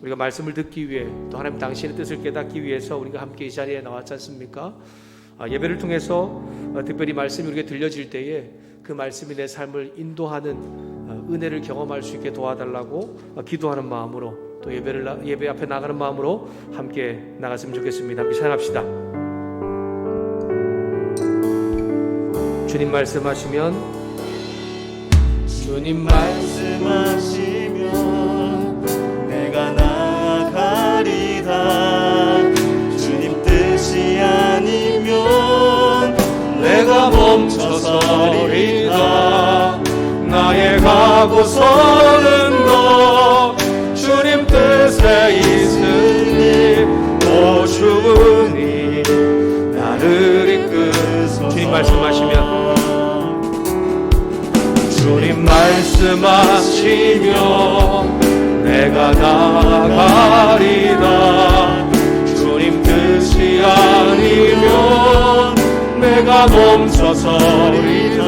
우리가 말씀을 듣기 위해 또 하나님 당신의 뜻을 깨닫기 위해서 우리가 함께 이 자리에 나왔지 않습니까? 예배를 통해서 특별히 말씀이 우리에게 들려질 때에 그 말씀이 내 삶을 인도하는 은혜를 경험할 수 있게 도와달라고 기도하는 마음으로 또 예배 앞에 나가는 마음으로 함께 나갔으면 좋겠습니다. 함께 찬양합시다. 주님 말씀하시면 내가 나아가리다. 주님 뜻이 아니면 내가 멈춰서리다. 나의 가고서는 너 주님 뜻에 있으니 오 주님 나를 이끄소서. 주님 말씀하시면 내가 나아가리다. 주님 뜻이 아니면 내가 멈춰서리다.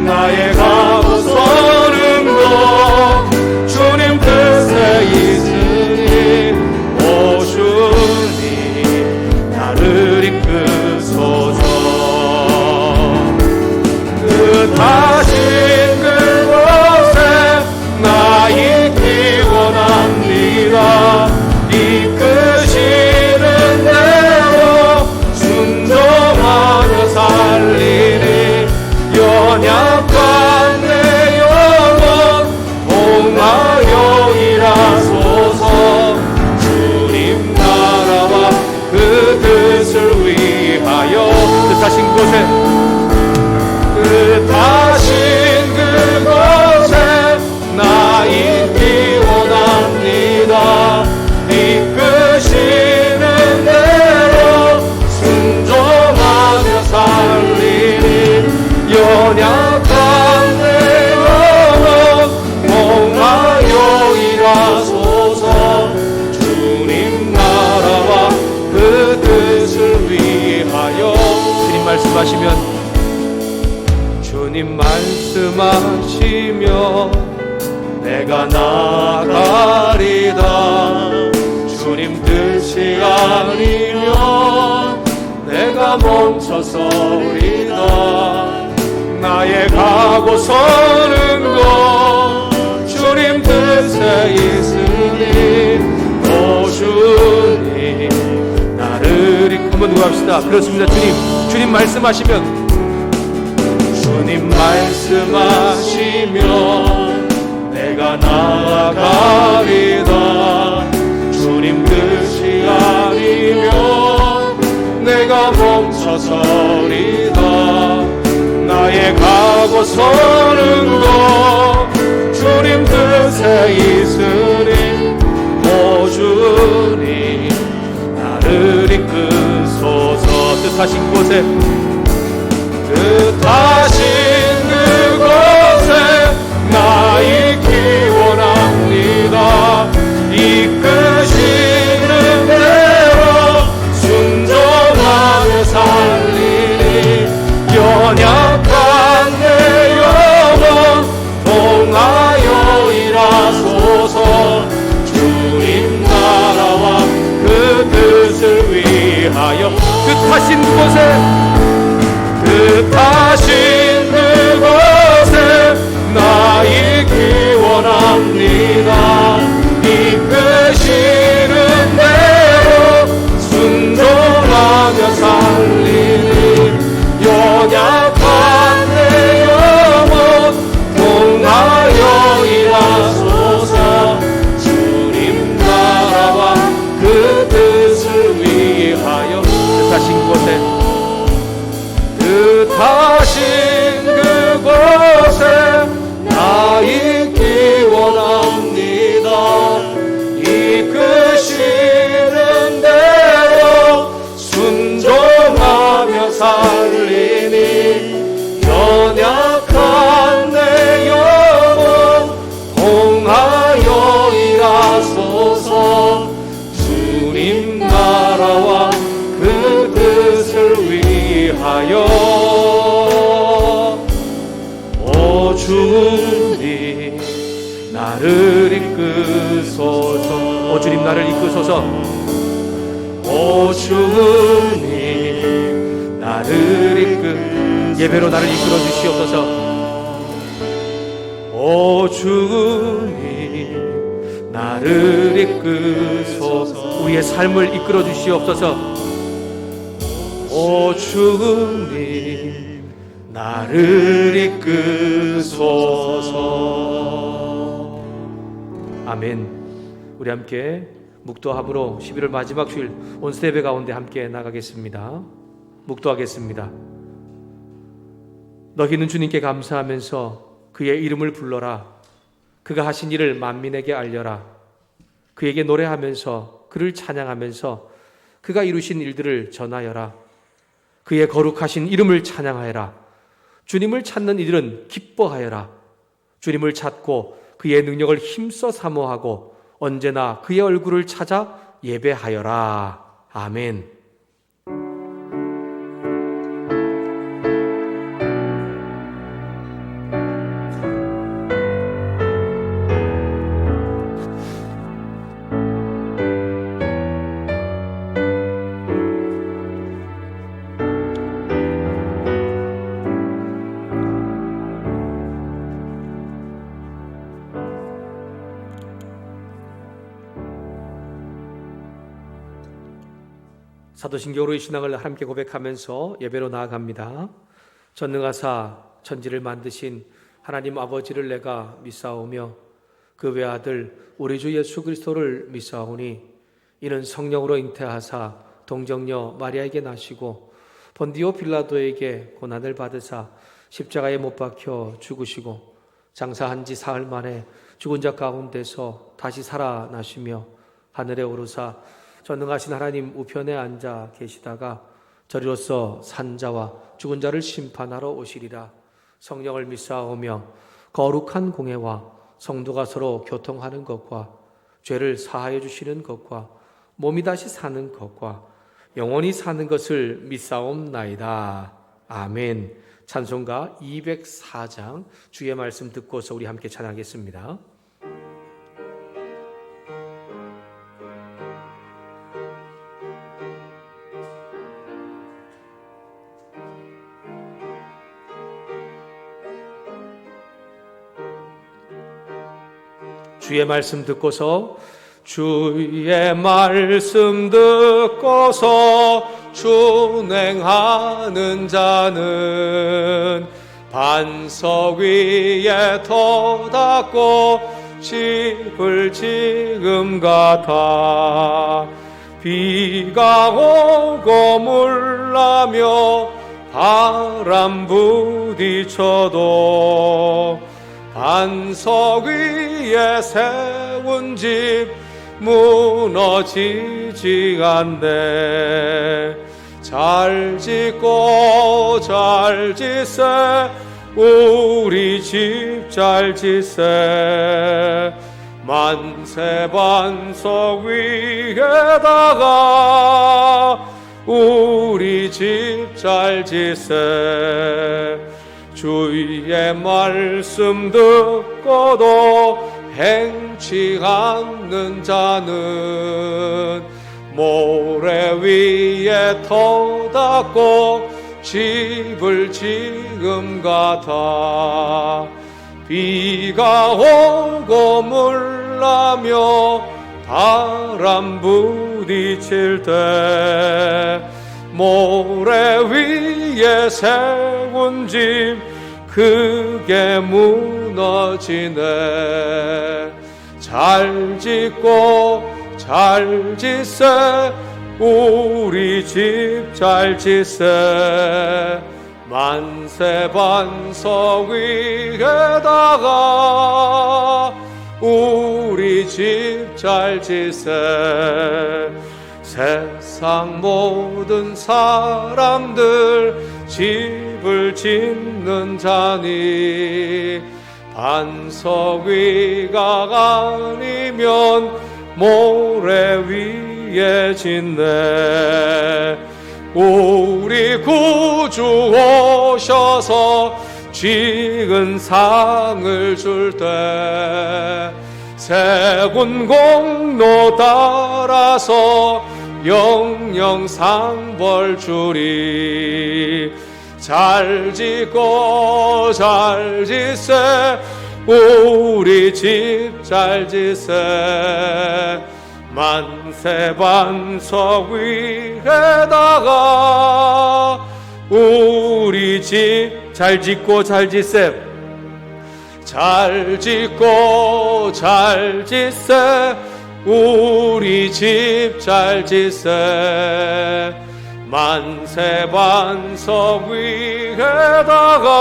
나의 가고서는 너 주님 뜻에 있으니 오 주님 나를 이끄소서. 뜻하신 그곳에 나 있기 원합니다. 이끄시는 대로 순종하며 살리니 연약한 내 영혼 통하여 일하소서. 주님 나라와 그 뜻을 위하여 뜻하신 그곳에 나 있기 원합니다. 이끄시는 대로 순종하며 살리니 연약한 내 영혼 통하여 일하소서. 주님 나라와 그 뜻을 위하여. 주님 말씀하시면 내가 나아가리다. 주님 뜻이 아니면 내가 멈춰서리다. 나의 가고서는 것 주님 뜻에 있으니 오 주님 나를 한번 누구 합시다. 그렇습니다. 주님 말씀하시면 내가 나아가리다. 주님 뜻이 아니면 내가 멈춰서리다. 나의 가고서는 것 주님 뜻에 있으니 오 주님 나를 이끄소서. 뜻하신 그곳에 나 있기 원합니다. 이끄시는 대로 순종하며 살리니 연약한 내 영혼 통하여 일하소서. 주님 나라와 그 뜻을 위하여 뜻하신 그곳에 나 있기 원합니다. 이끄시는 대로 순종하며 살리니 연약한 내 영혼 통하여 일하소서. 주님 나라와 그 뜻을 위하여 뜻하신 곳에 나 있기 원합니다. 이끄시는 대로 순종하며 살리니 연약한 내 영혼 통하여 일하소서. 주님 나라와 그 뜻을 위하여 주님 나를 이끄소서. 이끄소서. 오 주님 나를 이끄소서. 오 주님 나를 예배로 나를 이끌어 주시옵소서. 오 주님 나를 이끄소서. 우리의 삶을 이끌어 주시옵소서. 오 주님 나를 이끄소서. 아멘. 우리 함께 묵도함으로 11월 마지막 주일 온수 예배 가운데 함께 나가겠습니다. 묵도하겠습니다. 너희는 주님께 감사하면서 그의 이름을 불러라. 그가 하신 일을 만민에게 알려라. 그에게 노래하면서 그를 찬양하면서 그가 이루신 일들을 전하여라. 그의 거룩하신 이름을 찬양하여라. 주님을 찾는 이들은 기뻐하여라. 주님을 찾고 그의 능력을 힘써 사모하고 언제나 그의 얼굴을 찾아 예배하여라. 아멘. 사도신경으로의 신앙을 함께 고백하면서 예배로 나아갑니다. 전능하사 천지를 만드신 하나님 아버지를 내가 믿사오며 그 외아들 우리 주 예수 그리스도를 믿사오니 이는 성령으로 잉태하사 동정녀 마리아에게 나시고 본디오 빌라도에게 고난을 받으사 십자가에 못 박혀 죽으시고 장사한 지 사흘 만에 죽은 자 가운데서 다시 살아나시며 하늘에 오르사 전능하신 하나님 우편에 앉아 계시다가 저리로서 산자와 죽은 자를 심판하러 오시리라. 성령을 믿사오며 거룩한 공회와 성도가 서로 교통하는 것과 죄를 사하여 주시는 것과 몸이 다시 사는 것과 영원히 사는 것을 믿사옵나이다. 아멘. 찬송가 204장 주의 말씀 듣고서 우리 함께 찬양하겠습니다. 주의 말씀 듣고서 주의 말씀 듣고서 준행하는 자는 반석 위에 터닫고 집을 지금 같아 비가 오고 물나며 바람 부딪혀도 반석 위에 세운 집 무너지지 않네. 잘 짓고 잘 짓세 우리 집 잘 짓세 만세 반석 위에다가 우리 집 잘 짓세 주의 말씀 듣고도 행치 않는 자는 모래 위에 터닫고 집을 지금 같아 비가 오고 물나며 바람 부딪힐 때 모래 위에 세운 집 크게 무너지네. 잘 짓고 잘 짓세 우리 집 잘 짓세 만세 반석 위에다가 우리 집 잘 짓세 세상 모든 사람들 집을 짓는 자니 반석 위가 아니면 모래 위에 짓네. 우리 구주 오셔서 지은 상을 줄 때 세군 공로 따라서 영영 상벌 주리. 잘 짓고 잘 짓세 우리 집 잘 짓세. 만세 반석 위에다가 우리 집 잘 짓고 잘 짓세. 잘 짓고 잘 짓세 우리 집 잘 짓세. 만세 반석 위에다가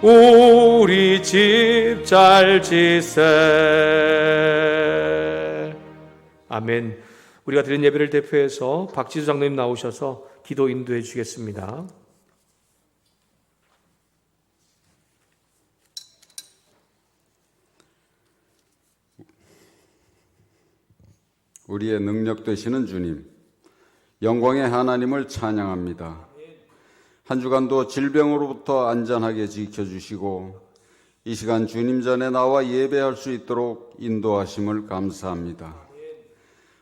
우리 집 잘 짓세. 아멘. 우리가 드린 예배를 대표해서 박지수 장로님 나오셔서 기도 인도해 주시겠습니다. 우리의 능력 되시는 주님, 영광의 하나님을 찬양합니다. 한 주간도 질병으로부터 안전하게 지켜주시고 이 시간 주님 전에 나와 예배할 수 있도록 인도하심을 감사합니다.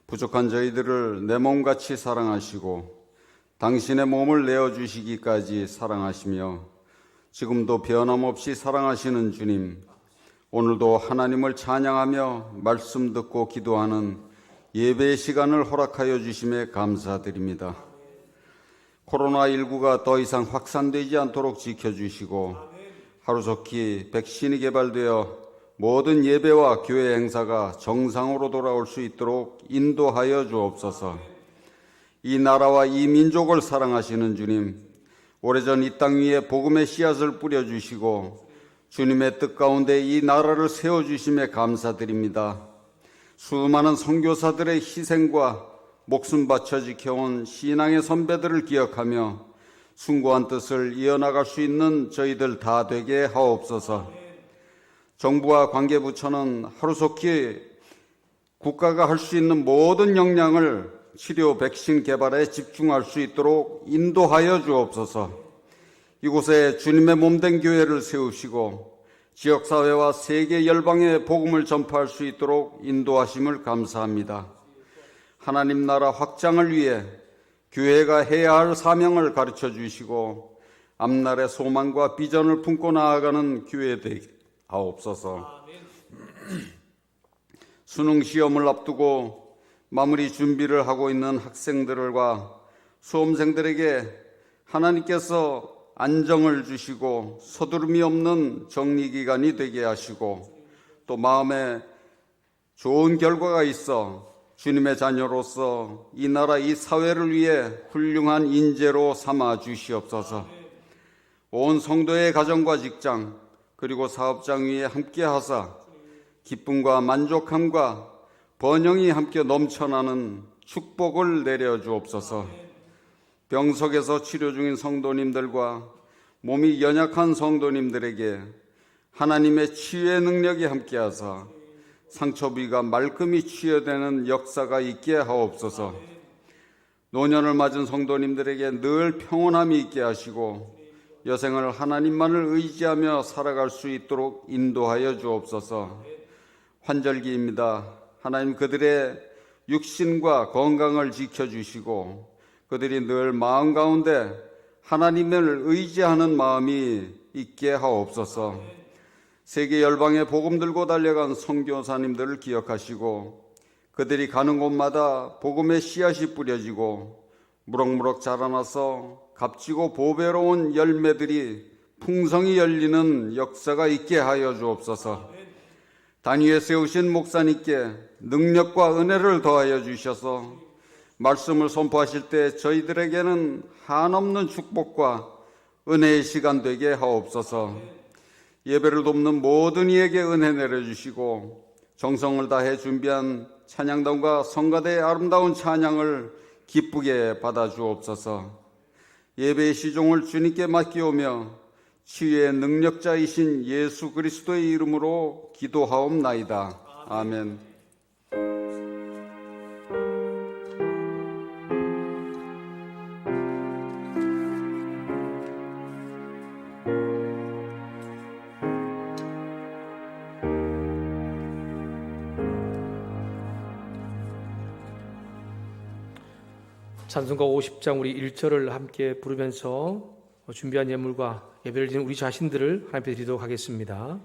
부족한 저희들을 내 몸같이 사랑하시고 당신의 몸을 내어주시기까지 사랑하시며 지금도 변함없이 사랑하시는 주님, 오늘도 하나님을 찬양하며 말씀 듣고 기도하는 예배의 시간을 허락하여 주심에 감사드립니다. 코로나19가 더 이상 확산되지 않도록 지켜주시고 하루속히 백신이 개발되어 모든 예배와 교회 행사가 정상으로 돌아올 수 있도록 인도하여 주옵소서. 이 나라와 이 민족을 사랑하시는 주님, 오래전 이 땅 위에 복음의 씨앗을 뿌려주시고 주님의 뜻 가운데 이 나라를 세워주심에 감사드립니다. 수많은 선교사들의 희생과 목숨 바쳐 지켜온 신앙의 선배들을 기억하며 숭고한 뜻을 이어나갈 수 있는 저희들 다 되게 하옵소서. 정부와 관계부처는 하루속히 국가가 할 수 있는 모든 역량을 치료 백신 개발에 집중할 수 있도록 인도하여 주옵소서. 이곳에 주님의 몸된 교회를 세우시고 지역사회와 세계 열방에 복음을 전파할 수 있도록 인도하심을 감사합니다. 하나님 나라 확장을 위해 교회가 해야 할 사명을 가르쳐 주시고 앞날의 소망과 비전을 품고 나아가는 교회 되게 하옵소서. 수능 시험을 앞두고 마무리 준비를 하고 있는 학생들과 수험생들에게 하나님께서 안정을 주시고 서두름이 없는 정리기간이 되게 하시고 또 마음에 좋은 결과가 있어 주님의 자녀로서 이 나라 이 사회를 위해 훌륭한 인재로 삼아 주시옵소서. 온 성도의 가정과 직장 그리고 사업장 위에 함께 하사 기쁨과 만족함과 번영이 함께 넘쳐나는 축복을 내려주옵소서. 병석에서 치료 중인 성도님들과 몸이 연약한 성도님들에게 하나님의 치유의 능력이 함께하사 상처 부위가 말끔히 치유되는 역사가 있게 하옵소서. 노년을 맞은 성도님들에게 늘 평온함이 있게 하시고 여생을 하나님만을 의지하며 살아갈 수 있도록 인도하여 주옵소서. 환절기입니다. 하나님 그들의 육신과 건강을 지켜주시고 그들이 늘 마음 가운데 하나님을 의지하는 마음이 있게 하옵소서. 세계 열방에 복음 들고 달려간 선교사님들을 기억하시고 그들이 가는 곳마다 복음의 씨앗이 뿌려지고 무럭무럭 자라나서 값지고 보배로운 열매들이 풍성히 열리는 역사가 있게 하여 주옵소서. 단위에 세우신 목사님께 능력과 은혜를 더하여 주셔서 말씀을 선포하실 때 저희들에게는 한없는 축복과 은혜의 시간 되게 하옵소서. 예배를 돕는 모든 이에게 은혜 내려주시고 정성을 다해 준비한 찬양단과 성가대의 아름다운 찬양을 기쁘게 받아주옵소서. 예배의 시종을 주님께 맡기오며 치유의 능력자이신 예수 그리스도의 이름으로 기도하옵나이다. 아멘. 찬송가 50장 우리 1절을 함께 부르면서 준비한 예물과 예배를 드리는 우리 자신들을 하나님께 드리도록 하겠습니다.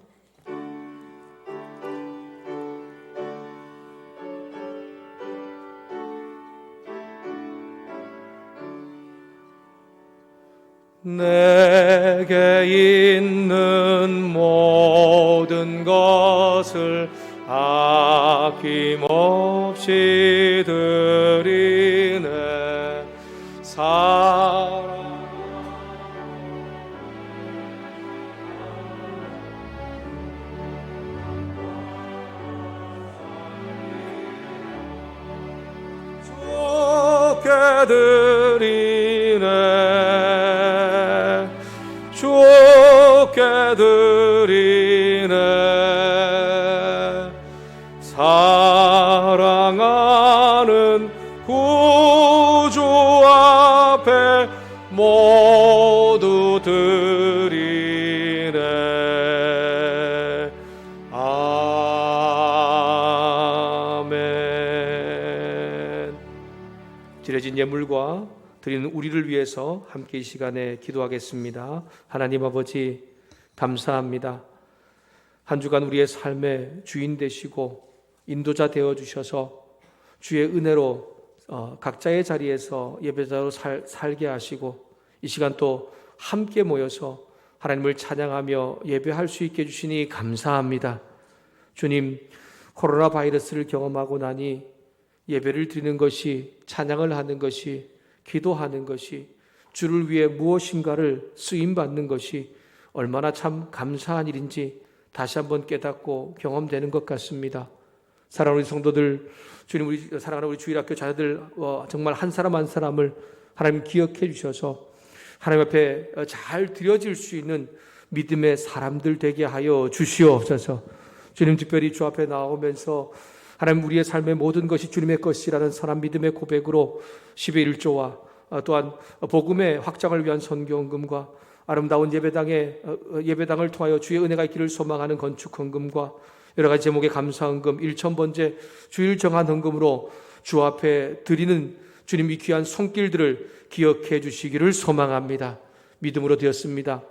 내게 있는 모든 것을 아낌없이 드리네. 사랑 주께 드리네. 주께 드리네. 사랑하는 구주 앞에 모두 드리네. 아멘. 드려진 예물과 드리는 우리를 위해서 함께 이 시간에 기도하겠습니다. 하나님 아버지, 감사합니다. 한 주간 우리의 삶의 주인 되시고 인도자 되어주셔서 주의 은혜로 각자의 자리에서 예배자로 살게 하시고 이 시간 또 함께 모여서 하나님을 찬양하며 예배할 수 있게 해주시니 감사합니다. 주님, 코로나 바이러스를 경험하고 나니 예배를 드리는 것이, 찬양을 하는 것이, 기도하는 것이, 주를 위해 무엇인가를 쓰임받는 것이 얼마나 참 감사한 일인지 다시 한번 깨닫고 경험되는 것 같습니다. 사랑하는 우리 성도들, 주님, 우리 사랑하는 우리 주일학교 자녀들 정말 한 사람 한 사람을 하나님 기억해 주셔서 하나님 앞에 잘 드려질 수 있는 믿음의 사람들 되게 하여 주시옵소서. 주님, 특별히 주 앞에 나오면서 하나님 우리의 삶의 모든 것이 주님의 것이라는 선한 믿음의 고백으로 10의 1조와 또한 복음의 확장을 위한 선교헌금과 아름다운 예배당을 통하여 주의 은혜가 있기를 소망하는 건축헌금과 여러 가지 제목의 감사헌금, 1,000번째 주일 정한 헌금으로 주 앞에 드리는 주님 이 귀한 손길들을 기억해 주시기를 소망합니다. 믿음으로 되었습니다.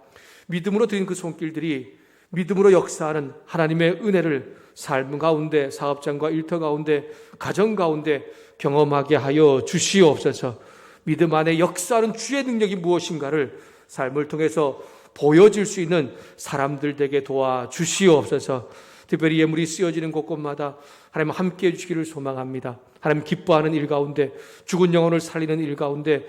믿음으로 드린 그 손길들이 믿음으로 역사하는 하나님의 은혜를 삶 가운데, 사업장과 일터 가운데, 가정 가운데 경험하게 하여 주시옵소서. 믿음 안에 역사하는 주의 능력이 무엇인가를 삶을 통해서 보여줄 수 있는 사람들 되게 도와주시옵소서. 특별히 예물이 쓰여지는 곳곳마다 하나님 함께해 주시기를 소망합니다. 하나님 기뻐하는 일 가운데, 죽은 영혼을 살리는 일 가운데,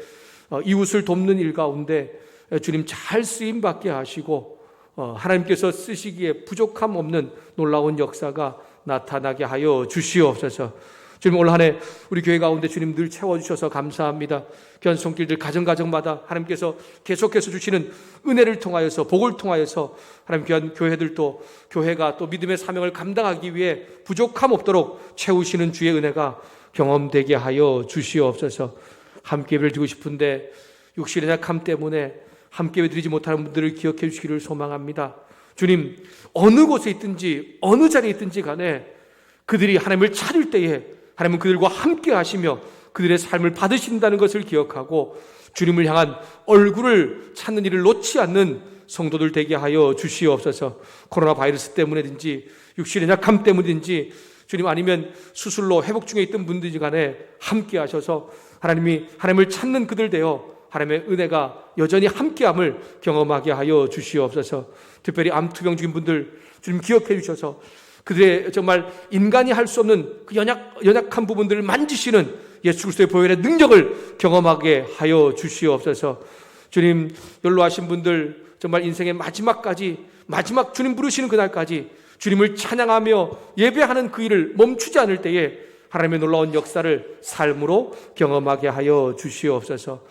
이웃을 돕는 일 가운데 주님 잘 쓰임받게 하시고 하나님께서 쓰시기에 부족함 없는 놀라운 역사가 나타나게 하여 주시옵소서. 주님, 올 한 해 우리 교회 가운데 주님 늘 채워주셔서 감사합니다. 귀한 손길들 가정가정마다 하나님께서 계속해서 주시는 은혜를 통하여서, 복을 통하여서 하나님 귀한 교회들도, 교회가 또 믿음의 사명을 감당하기 위해 부족함 없도록 채우시는 주의 은혜가 경험되게 하여 주시옵소서. 함께 예배를 드리고 싶은데 육신의 약함 때문에 함께 예배 드리지 못하는 분들을 기억해 주시기를 소망합니다. 주님, 어느 곳에 있든지 어느 자리에 있든지 간에 그들이 하나님을 찾을 때에 하나님은 그들과 함께 하시며 그들의 삶을 받으신다는 것을 기억하고 주님을 향한 얼굴을 찾는 일을 놓지 않는 성도들 되게 하여 주시옵소서. 코로나 바이러스 때문에든지 육신의 약함 때문인지 주님, 아니면 수술로 회복 중에 있던 분들이 간에 함께 하셔서 하나님을 찾는 그들 되어 하나님의 은혜가 여전히 함께함을 경험하게 하여 주시옵소서. 특별히 암투병 중인 분들 주님 기억해 주셔서 그들의 정말 인간이 할 수 없는 그 연약한 부분들을 만지시는 예수 그리스도의 보혈의 능력을 경험하게 하여 주시옵소서. 주님, 연로하신 분들 정말 인생의 마지막까지, 마지막 주님 부르시는 그날까지 주님을 찬양하며 예배하는 그 일을 멈추지 않을 때에 하나님의 놀라운 역사를 삶으로 경험하게 하여 주시옵소서.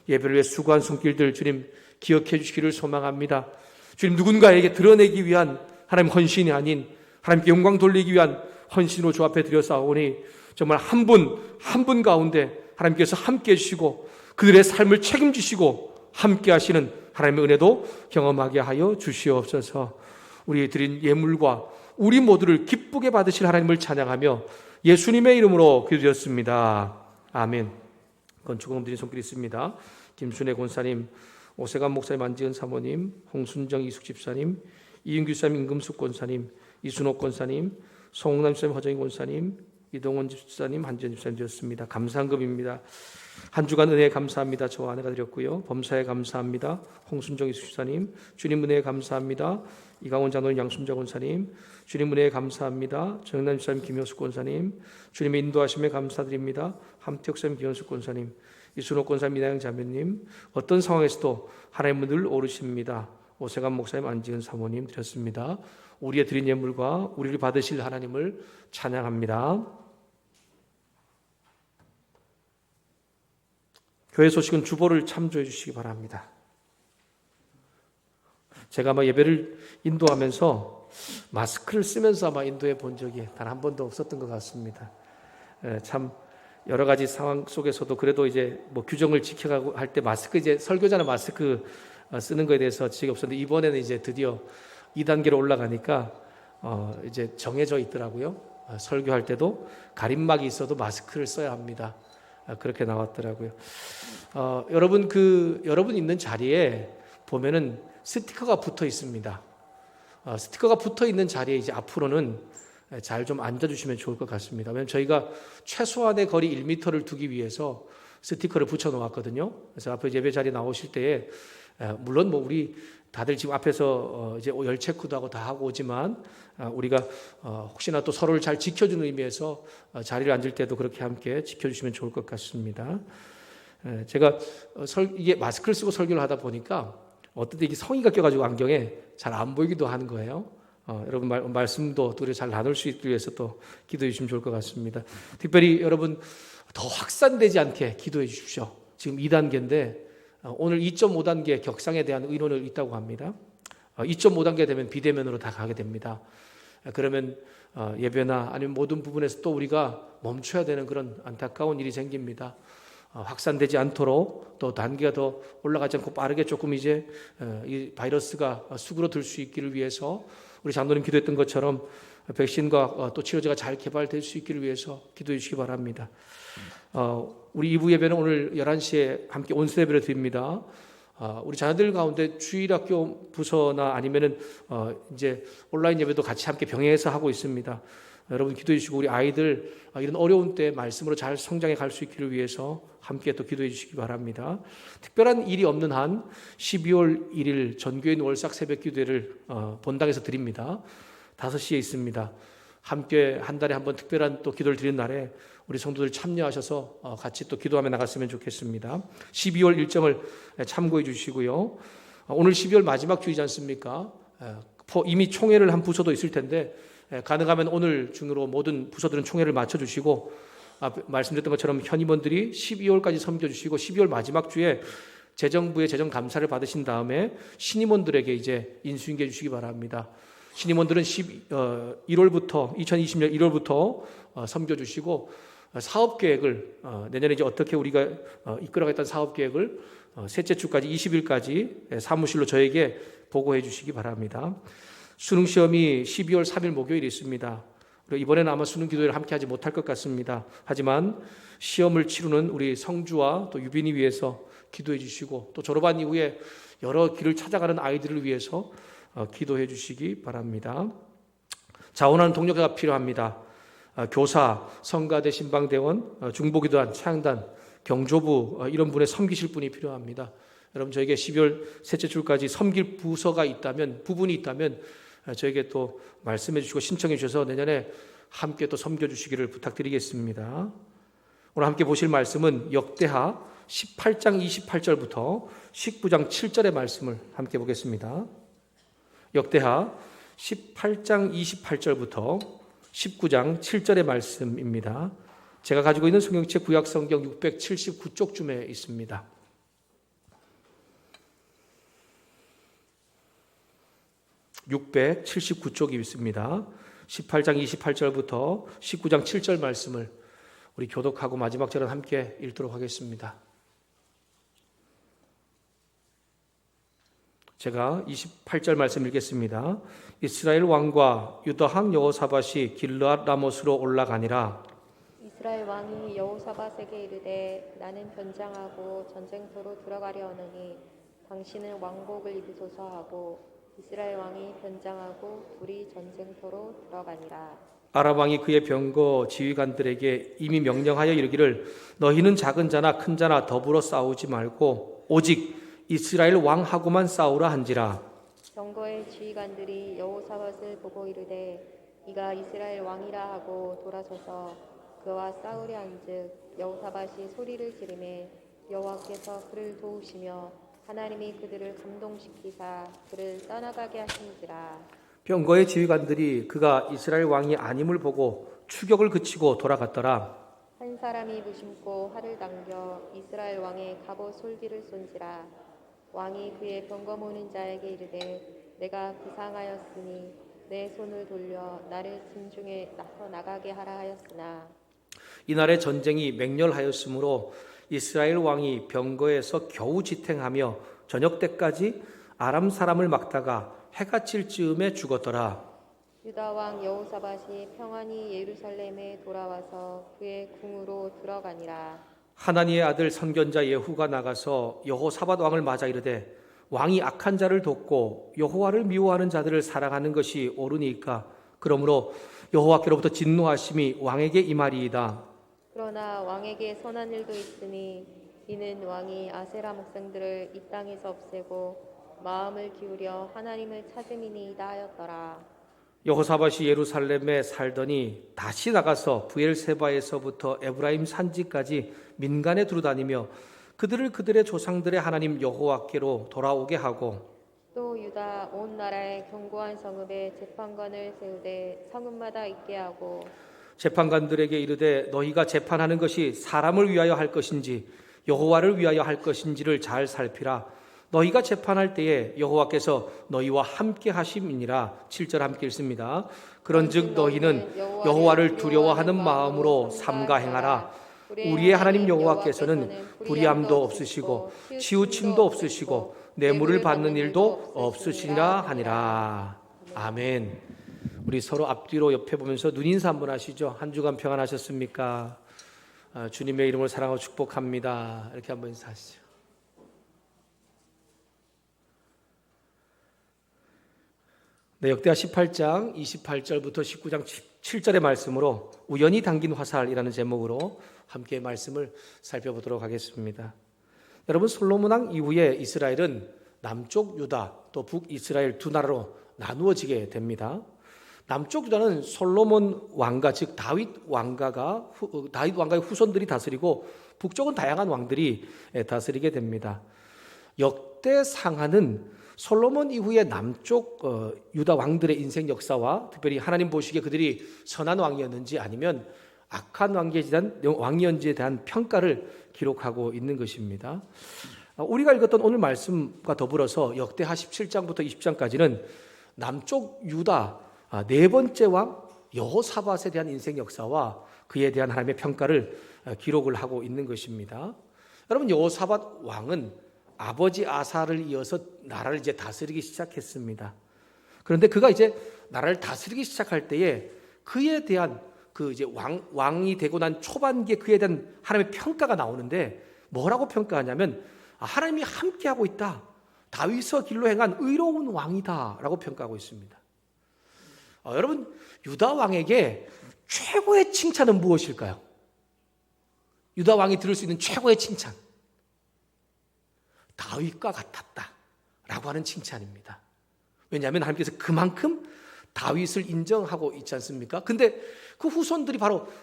예배를 위해 수고한 손길들 주님 기억해 주시기를 소망합니다. 주님, 누군가에게 드러내기 위한 하나님 헌신이 아닌 하나님께 영광 돌리기 위한 헌신으로 주 앞에 드려싸오니 정말 한 분 가운데 하나님께서 함께 해주시고 그들의 삶을 책임지시고 함께 하시는 하나님의 은혜도 경험하게 하여 주시옵소서. 우리 드린 예물과 우리 모두를 기쁘게 받으실 하나님을 찬양하며 예수님의 이름으로 기도드렸습니다. 아멘. 건축원금 드린 손길이 있습니다. 김순애 권사님, 오세관 목사님, 안지은 사모님, 홍순정 이숙 집사님, 이윤규 사님, 임금숙 권사님, 이순옥 권사님, 송남 집사님, 허정희 권사님, 이동원 집사님, 한지연 집사님 드렸습니다. 감사금입니다. 한 주간 은혜 감사합니다. 저와 아내가 드렸고요. 범사에 감사합니다. 홍순정 이숙 집사님, 주님 은혜에 감사합니다. 이강원 장로님, 양순자 권사님, 주님 은혜에 감사합니다. 정영남 집사님, 김효숙 권사님, 주님의 인도하심에 감사드립니다. 함태혁 사님, 김현숙 권사님, 이순옥 권사님, 이나영 자매님, 어떤 상황에서도 하나님은 늘 오르십니다. 오세관 목사님, 안지은 사모님 드렸습니다. 우리의 드린 예물과 우리를 받으실 하나님을 찬양합니다. 교회 소식은 주보를 참조해 주시기 바랍니다. 제가 아마 예배를 인도하면서 마스크를 쓰면서 아마 인도해 본 적이 단 한 번도 없었던 것 같습니다. 참 여러 가지 상황 속에서도 그래도 이제 뭐 규정을 지켜가고 할 때 마스크, 이제 설교자는 마스크 쓰는 거에 대해서 지적이 없었는데, 이번에는 이제 드디어 2단계로 올라가니까 이제 정해져 있더라고요. 설교할 때도 가림막이 있어도 마스크를 써야 합니다. 그렇게 나왔더라고요. 여러분 있는 자리에 보면은 스티커가 붙어 있습니다. 스티커가 붙어 있는 자리에 이제 앞으로는 잘 좀 앉아주시면 좋을 것 같습니다. 왜냐하면 저희가 최소한의 거리 1m를 두기 위해서 스티커를 붙여 놓았거든요. 그래서 앞에 예배 자리 나오실 때에 물론 뭐 우리 다들 지금 앞에서 이제 열 체크도 하고 다 하고 오지만 우리가 혹시나 또 서로를 잘 지켜주는 의미에서 자리를 앉을 때도 그렇게 함께 지켜주시면 좋을 것 같습니다. 제가 이게 마스크를 쓰고 설교를 하다 보니까 어떨 때 이게 성의가 껴가지고 안경에 잘 안 보이기도 하는 거예요. 여러분 말씀도 또 잘 나눌 수 있기 위해서 또 기도해 주시면 좋을 것 같습니다. 특별히 여러분 더 확산되지 않게 기도해 주십시오. 지금 2단계인데 오늘 2.5단계 격상에 대한 의논이 있다고 합니다. 2.5단계 되면 비대면으로 다 가게 됩니다. 그러면 예배나 아니면 모든 부분에서 또 우리가 멈춰야 되는 그런 안타까운 일이 생깁니다. 확산되지 않도록 또 단계가 더 올라가지 않고 빠르게 조금 이제 이 바이러스가 수그러들 수 있기를 위해서 우리 장로님 기도했던 것처럼 백신과 또 치료제가 잘 개발될 수 있기를 위해서 기도해 주시기 바랍니다. 우리 2부 예배는 오늘 11시에 함께 온수 예배를 드립니다. 우리 자녀들 가운데 주일학교 부서나 아니면은 이제 온라인 예배도 같이 함께 병행해서 하고 있습니다. 여러분 기도해 주시고 우리 아이들 이런 어려운 때 말씀으로 잘 성장해 갈 수 있기를 위해서 함께 또 기도해 주시기 바랍니다. 특별한 일이 없는 한 12월 1일 전교인 월삭 새벽 기도회를 본당에서 드립니다. 5시에 있습니다. 함께 한 달에 한 번 특별한 또 기도를 드리는 날에 우리 성도들 참여하셔서 같이 또 기도하며 나갔으면 좋겠습니다. 12월 일정을 참고해 주시고요. 오늘 12월 마지막 주이지 않습니까? 이미 총회를 한 부서도 있을 텐데 가능하면 오늘 중으로 모든 부서들은 총회를 마쳐주시고 말씀드렸던 것처럼 현임원들이 12월까지 섬겨주시고 12월 마지막 주에 재정부의 재정감사를 받으신 다음에 신임원들에게 이제 인수인계 주시기 바랍니다. 신임원들은 2020년 1월부터 섬겨주시고 사업계획을 내년에 이제 어떻게 우리가 이끌어가겠다는 사업계획을 셋째 주까지 20일까지 사무실로 저에게 보고해 주시기 바랍니다. 수능시험이 12월 3일 목요일에 있습니다. 이번에는 아마 수능 기도회를 함께 하지 못할 것 같습니다. 하지만 시험을 치르는 우리 성주와 또 유빈이 위해서 기도해 주시고 또 졸업한 이후에 여러 길을 찾아가는 아이들을 위해서 기도해 주시기 바랍니다. 자원하는 동력자가 필요합니다. 교사, 성가대, 신방대원, 중보기도단, 차양단, 경조부 이런 분에 섬기실 분이 필요합니다. 여러분 저에게 12월 셋째 주까지 섬길 부분이 있다면 저에게 또 말씀해 주시고 신청해 주셔서 내년에 함께 또 섬겨주시기를 부탁드리겠습니다. 오늘 함께 보실 말씀은 역대하 18장 28절부터 19장 7절의 말씀을 함께 보겠습니다. 역대하 18장 28절부터 19장 7절의 말씀입니다. 제가 가지고 있는 성경책 구약성경 679쪽쯤에 있습니다. (679쪽이) 있습니다. 18장 28절부터 19장 7절 말씀을 우리 교독하고 마지막 절은 함께 읽도록 하겠습니다. 제가 28절 말씀 읽겠습니다. 이스라엘 왕과 유다 왕 여호사밧이 길르앗 라못으로 올라가니라. 이스라엘 왕이 여호사밧에게 이르되 나는 변장하고 전쟁터로 들어가려느니 당신은 왕복을 입으소서 하고 이스라엘 왕이 변장하고 둘이 전쟁터로 들어가니라. 아람 왕이 그의 병거 지휘관들에게 이미 명령하여 이르기를 너희는 작은 자나 큰 자나 더불어 싸우지 말고 오직 이스라엘 왕하고만 싸우라 한지라. 병거의 지휘관들이 여호사밧을 보고 이르되 이가 이스라엘 왕이라 하고 돌아서서 그와 싸우려 한즉 여호사밧이 소리를 지르매 여호와께서 그를 도우시며 하나님이 그들을 감동시키사 그를 떠나가게 하시니라. 병거의 지휘관들이 그가 이스라엘 왕이 아님을 보고 추격을 그치고 돌아갔더라. 한 사람이 무심코 활을 당겨 이스라엘 왕의 갑옷 솔기를 쏜지라. 왕이 그의 병거 모는 자에게 이르되 내가 부상하였으니 내 손을 돌려 나를 진중에 나가게 하라 하였으나 이날의 전쟁이 맹렬하였으므로 이스라엘 왕이 병거에서 겨우 지탱하며 저녁 때까지 아람 사람을 막다가 해가 칠 즈음에 죽었더라. 유다 왕 여호사밧이 평안히 예루살렘에 돌아와서 그의 궁으로 들어가니라. 하나니의 아들 선견자 예후가 나가서 여호사밧 왕을 맞아 이르되 왕이 악한 자를 돕고 여호와를 미워하는 자들을 사랑하는 것이 옳으니까 그러므로 여호와께로부터 진노하심이 왕에게 임하리이다. 그러나 왕에게 선한 일도 있으니 이는 왕이 아세라 목상들을 이 땅에서 없애고 마음을 기울여 하나님을 찾음이니이다 하였더라. 여호사밧이 예루살렘에 살더니 다시 나가서 브엘세바에서부터 에브라임 산지까지 민간에 두루다니며 그들을 그들의 조상들의 하나님 여호와께로 돌아오게 하고 또 유다 온 나라의 견고한 성읍에 재판관을 세우되 성읍마다 있게 하고 재판관들에게 이르되 너희가 재판하는 것이 사람을 위하여 할 것인지 여호와를 위하여 할 것인지를 잘 살피라. 너희가 재판할 때에 여호와께서 너희와 함께 하심이니라. 7절 함께 읽습니다. 그런즉 너희는 여호와를 두려워하는 마음으로 삼가 행하라. 우리의 하나님 여호와께서는 불의함도 없으시고 치우침도 없으시고 뇌물을 받는 일도 없으시니라 하니라. 아멘. 우리 서로 앞뒤로 옆에 보면서 눈인사 한번 하시죠. 한 주간 평안하셨습니까? 주님의 이름을 사랑하고 축복합니다. 이렇게 한번 인사하시죠. 네, 역대하 18장 28절부터 19장 7절의 말씀으로 우연히 당긴 화살이라는 제목으로 함께 말씀을 살펴보도록 하겠습니다. 여러분, 솔로몬 왕 이후에 이스라엘은 남쪽 유다 또 북이스라엘 두 나라로 나누어지게 됩니다. 남쪽 유다는 솔로몬 왕가 즉 다윗 왕가의 후손들이 다스리고 북쪽은 다양한 왕들이 다스리게 됩니다. 역대상하는 솔로몬 이후의 남쪽 유다 왕들의 인생 역사와 특별히 하나님 보시기에 그들이 선한 왕이었는지 아니면 악한 왕이었는지에 대한 평가를 기록하고 있는 것입니다. 우리가 읽었던 오늘 말씀과 더불어서 역대하 17장부터 20장까지는 남쪽 유다 네 번째 왕 여호사밧에 대한 인생 역사와 그에 대한 하나님의 평가를 기록을 하고 있는 것입니다. 여러분, 여호사밧 왕은 아버지 아사를 이어서 나라를 이제 다스리기 시작했습니다. 그런데 그가 이제 나라를 다스리기 시작할 때에 그에 대한 그 이제 왕이 되고 난 초반기에 그에 대한 하나님의 평가가 나오는데 뭐라고 평가하냐면 하나님이 함께하고 있다. 다윗의 길로 행한 의로운 왕이다라고 평가하고 있습니다. 여러분, 유다 왕에게 최고의 칭찬은 무엇일까요? 유다 왕이 들을 수 있는 최고의 칭찬. 다윗과 같았다라고 하는 칭찬입니다. 왜냐하면 하나님께서 그만큼 다윗을 인정하고 있지 않습니까? 근데 그 후손들이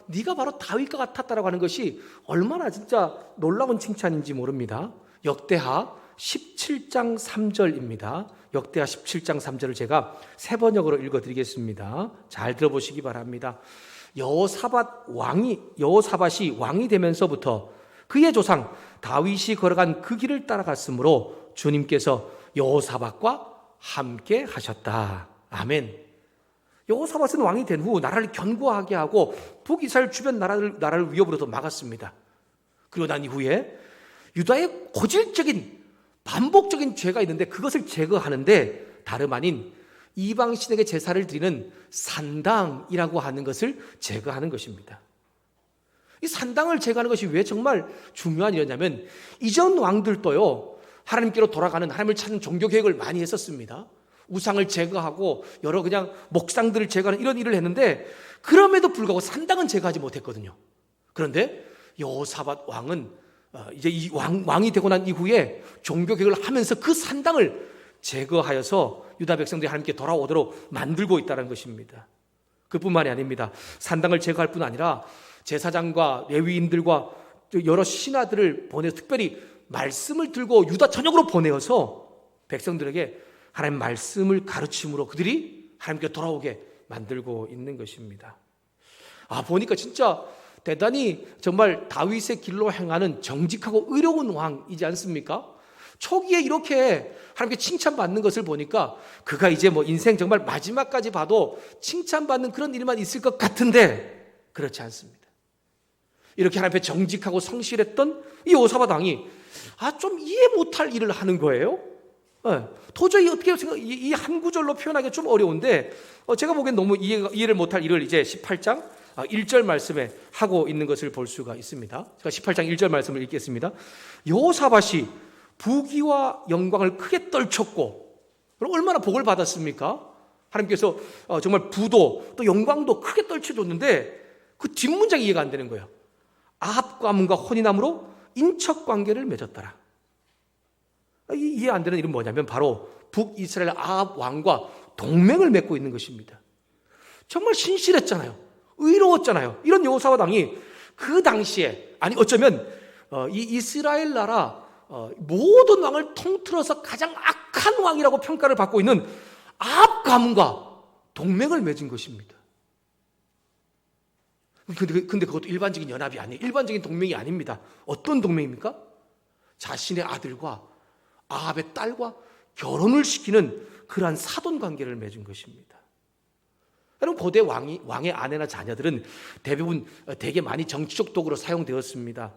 네가 바로 다윗과 같았다라고 하는 것이 얼마나 진짜 놀라운 칭찬인지 모릅니다. 역대하 17장 3절입니다. 역대하 17장 3절을 제가 세 번역으로 읽어드리겠습니다. 잘 들어보시기 바랍니다. 여호사밧이 왕이 되면서부터 그의 조상 다윗이 걸어간 그 길을 따라갔으므로 주님께서 여호사밧과 함께 하셨다. 아멘. 여호사밧은 왕이 된 후 나라를 견고하게 하고 북이스라엘 주변 나라를 위협으로도 막았습니다. 그리고 난 이후에 유다의 고질적인 반복적인 죄가 있는데 그것을 제거하는데 다름 아닌 이방신에게 제사를 드리는 산당이라고 하는 것을 제거하는 것입니다. 이 산당을 제거하는 것이 왜 정말 중요한 일이었냐면 이전 왕들도요, 하나님께로 돌아가는, 하나님을 찾는 종교 개혁을 많이 했었습니다. 우상을 제거하고 여러 그냥 목상들을 제거하는 이런 일을 했는데 그럼에도 불구하고 산당은 제거하지 못했거든요. 그런데 여호사밧 왕은 이제 이 왕이 되고 난 이후에 종교 개혁을 하면서 그 산당을 제거하여서 유다 백성들이 하나님께 돌아오도록 만들고 있다는 것입니다. 그뿐만이 아닙니다. 산당을 제거할 뿐 아니라 제사장과 레위인들과 여러 신하들을 보내서 특별히 말씀을 들고 유다 전역으로 보내어서 백성들에게 하나님 말씀을 가르침으로 그들이 하나님께 돌아오게 만들고 있는 것입니다. 보니까 진짜 대단히 정말 다윗의 길로 행하는 정직하고 의로운 왕이지 않습니까? 초기에 이렇게 하나님께 칭찬받는 것을 보니까 그가 이제 뭐 인생 정말 마지막까지 봐도 칭찬받는 그런 일만 있을 것 같은데 그렇지 않습니다. 이렇게 하나님 앞에 정직하고 성실했던 이 여호사밧 왕이 좀 이해 못할 일을 하는 거예요. 도저히 어떻게 이 한 구절로 표현하기가 좀 어려운데 제가 보기엔 너무 이해를 못할 일을 이제 18장 1절 말씀에 하고 있는 것을 볼 수가 있습니다. 제가 18장 1절 말씀을 읽겠습니다. 여호사밧이 부귀와 영광을 크게 떨쳤고, 그럼 얼마나 복을 받았습니까? 하나님께서 정말 부도 또 영광도 크게 떨쳐줬는데 그 뒷문장이 이해가 안 되는 거예요. 아합 가문과 혼인함으로 인척 관계를 맺었더라. 이해 안 되는 일은 뭐냐면 바로 북이스라엘 아합 왕과 동맹을 맺고 있는 것입니다. 정말 신실했잖아요. 의로웠잖아요. 이런 여호사밧 왕이 그 당시에, 아니 어쩌면 이 이스라엘 나라 모든 왕을 통틀어서 가장 악한 왕이라고 평가를 받고 있는 아합 가문과 동맹을 맺은 것입니다. 근데 그것도 일반적인 연합이 아니에요. 일반적인 동맹이 아닙니다. 어떤 동맹입니까? 자신의 아들과 아합의 딸과 결혼을 시키는 그러한 사돈 관계를 맺은 것입니다. 여러분, 고대 왕의 아내나 자녀들은 대부분 되게 많이 정치적 도구로 사용되었습니다.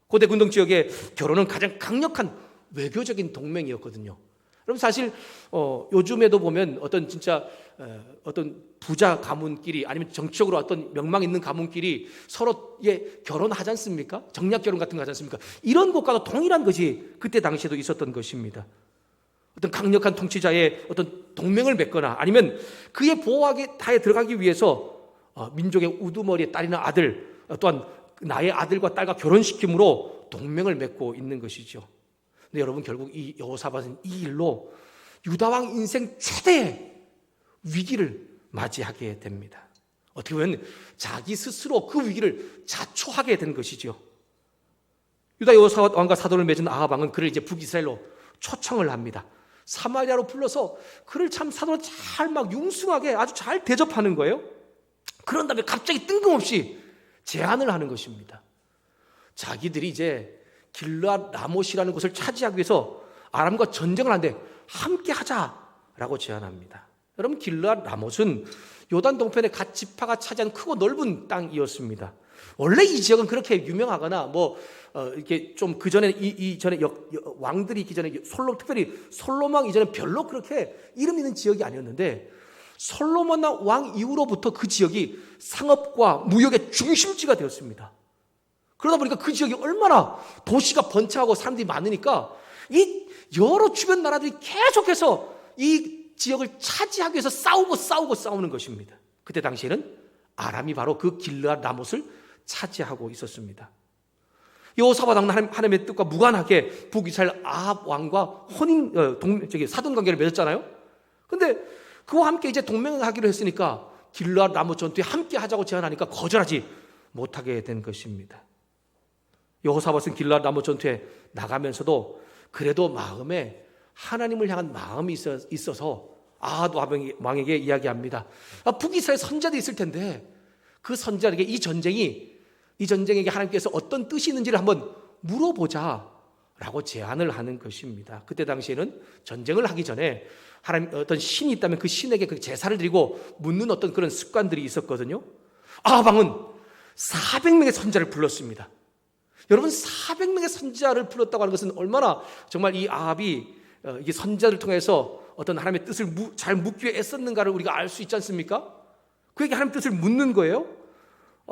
고대 군동 지역의 결혼은 가장 강력한 외교적인 동맹이었거든요. 그럼 사실 요즘에도 보면 어떤 진짜 어떤 부자 가문끼리 아니면 정치적으로 어떤 명망 있는 가문끼리 서로 결혼하지 않습니까? 정략 결혼 같은 거 하지 않습니까? 이런 것과도 동일한 것이 그때 당시에도 있었던 것입니다. 어떤 강력한 통치자의 어떤 동맹을 맺거나 아니면 그의 보호하에 들어가기 위해서 민족의 우두머리의 딸이나 아들 또한 나의 아들과 딸과 결혼시킴으로 동맹을 맺고 있는 것이죠. 근데 여러분, 결국 이 여호사밧은 이 일로 유다왕 인생 최대의 위기를 맞이하게 됩니다. 어떻게 보면 자기 스스로 그 위기를 자초하게 된 것이죠. 유다 여호사밧 왕과 사돈을 맺은 아합 왕은 그를 이제 북이스라엘로 초청을 합니다. 사마리아로 불러서 그를 참 사돈을 잘 막 융숭하게 아주 잘 대접하는 거예요. 그런 다음에 갑자기 뜬금없이 제안을 하는 것입니다. 자기들이 이제 길르앗 라못이라는 곳을 차지하기 위해서 아람과 전쟁을 하는데 함께 하자라고 제안합니다. 여러분, 길르앗 라못은 요단 동편에 갓 지파가 차지한 크고 넓은 땅이었습니다. 원래 이 지역은 그렇게 유명하거나 이렇게 좀 그 전에 이전에 왕들이 있기 전에 특별히 솔로몬 이전에 별로 그렇게 이름 있는 지역이 아니었는데 솔로몬 왕 이후로부터 그 지역이 상업과 무역의 중심지가 되었습니다. 그러다 보니까 그 지역이 얼마나 도시가 번창하고 사람들이 많으니까 이 여러 주변 나라들이 계속해서 이 지역을 차지하기 위해서 싸우는 것입니다. 그때 당시에는 아람이 바로 그 길르앗 라못을 차지하고 있었습니다. 여호사밧 왕은 하나님의 뜻과 무관하게 북이스라엘 아합 왕과 사돈 관계를 맺었잖아요. 근데 그와 함께 이제 동맹을 하기로 했으니까 길르앗 라못 전투에 함께 하자고 제안하니까 거절하지 못하게 된 것입니다. 여호사밧은 길르앗 라못 전투에 나가면서도 그래도 마음에 하나님을 향한 마음이 있어서 아합 왕에게 이야기합니다. 북이스라엘 선자도 있을 텐데 그 선자에게 이 전쟁에게 하나님께서 어떤 뜻이 있는지를 한번 물어보자라고 제안을 하는 것입니다. 그때 당시에는 전쟁을 하기 전에 하나님 어떤 신이 있다면 그 신에게 그 제사를 드리고 묻는 어떤 그런 습관들이 있었거든요. 아합 왕은 400명의 선자를 불렀습니다. 여러분, 400명의 선자를 불렀다고 하는 것은 얼마나 정말 이 아합이 이게 선자를 통해서 어떤 하나님의 뜻을 잘 묻기 위해 애썼는가를 우리가 알 수 있지 않습니까? 그에게 하나님의 뜻을 묻는 거예요.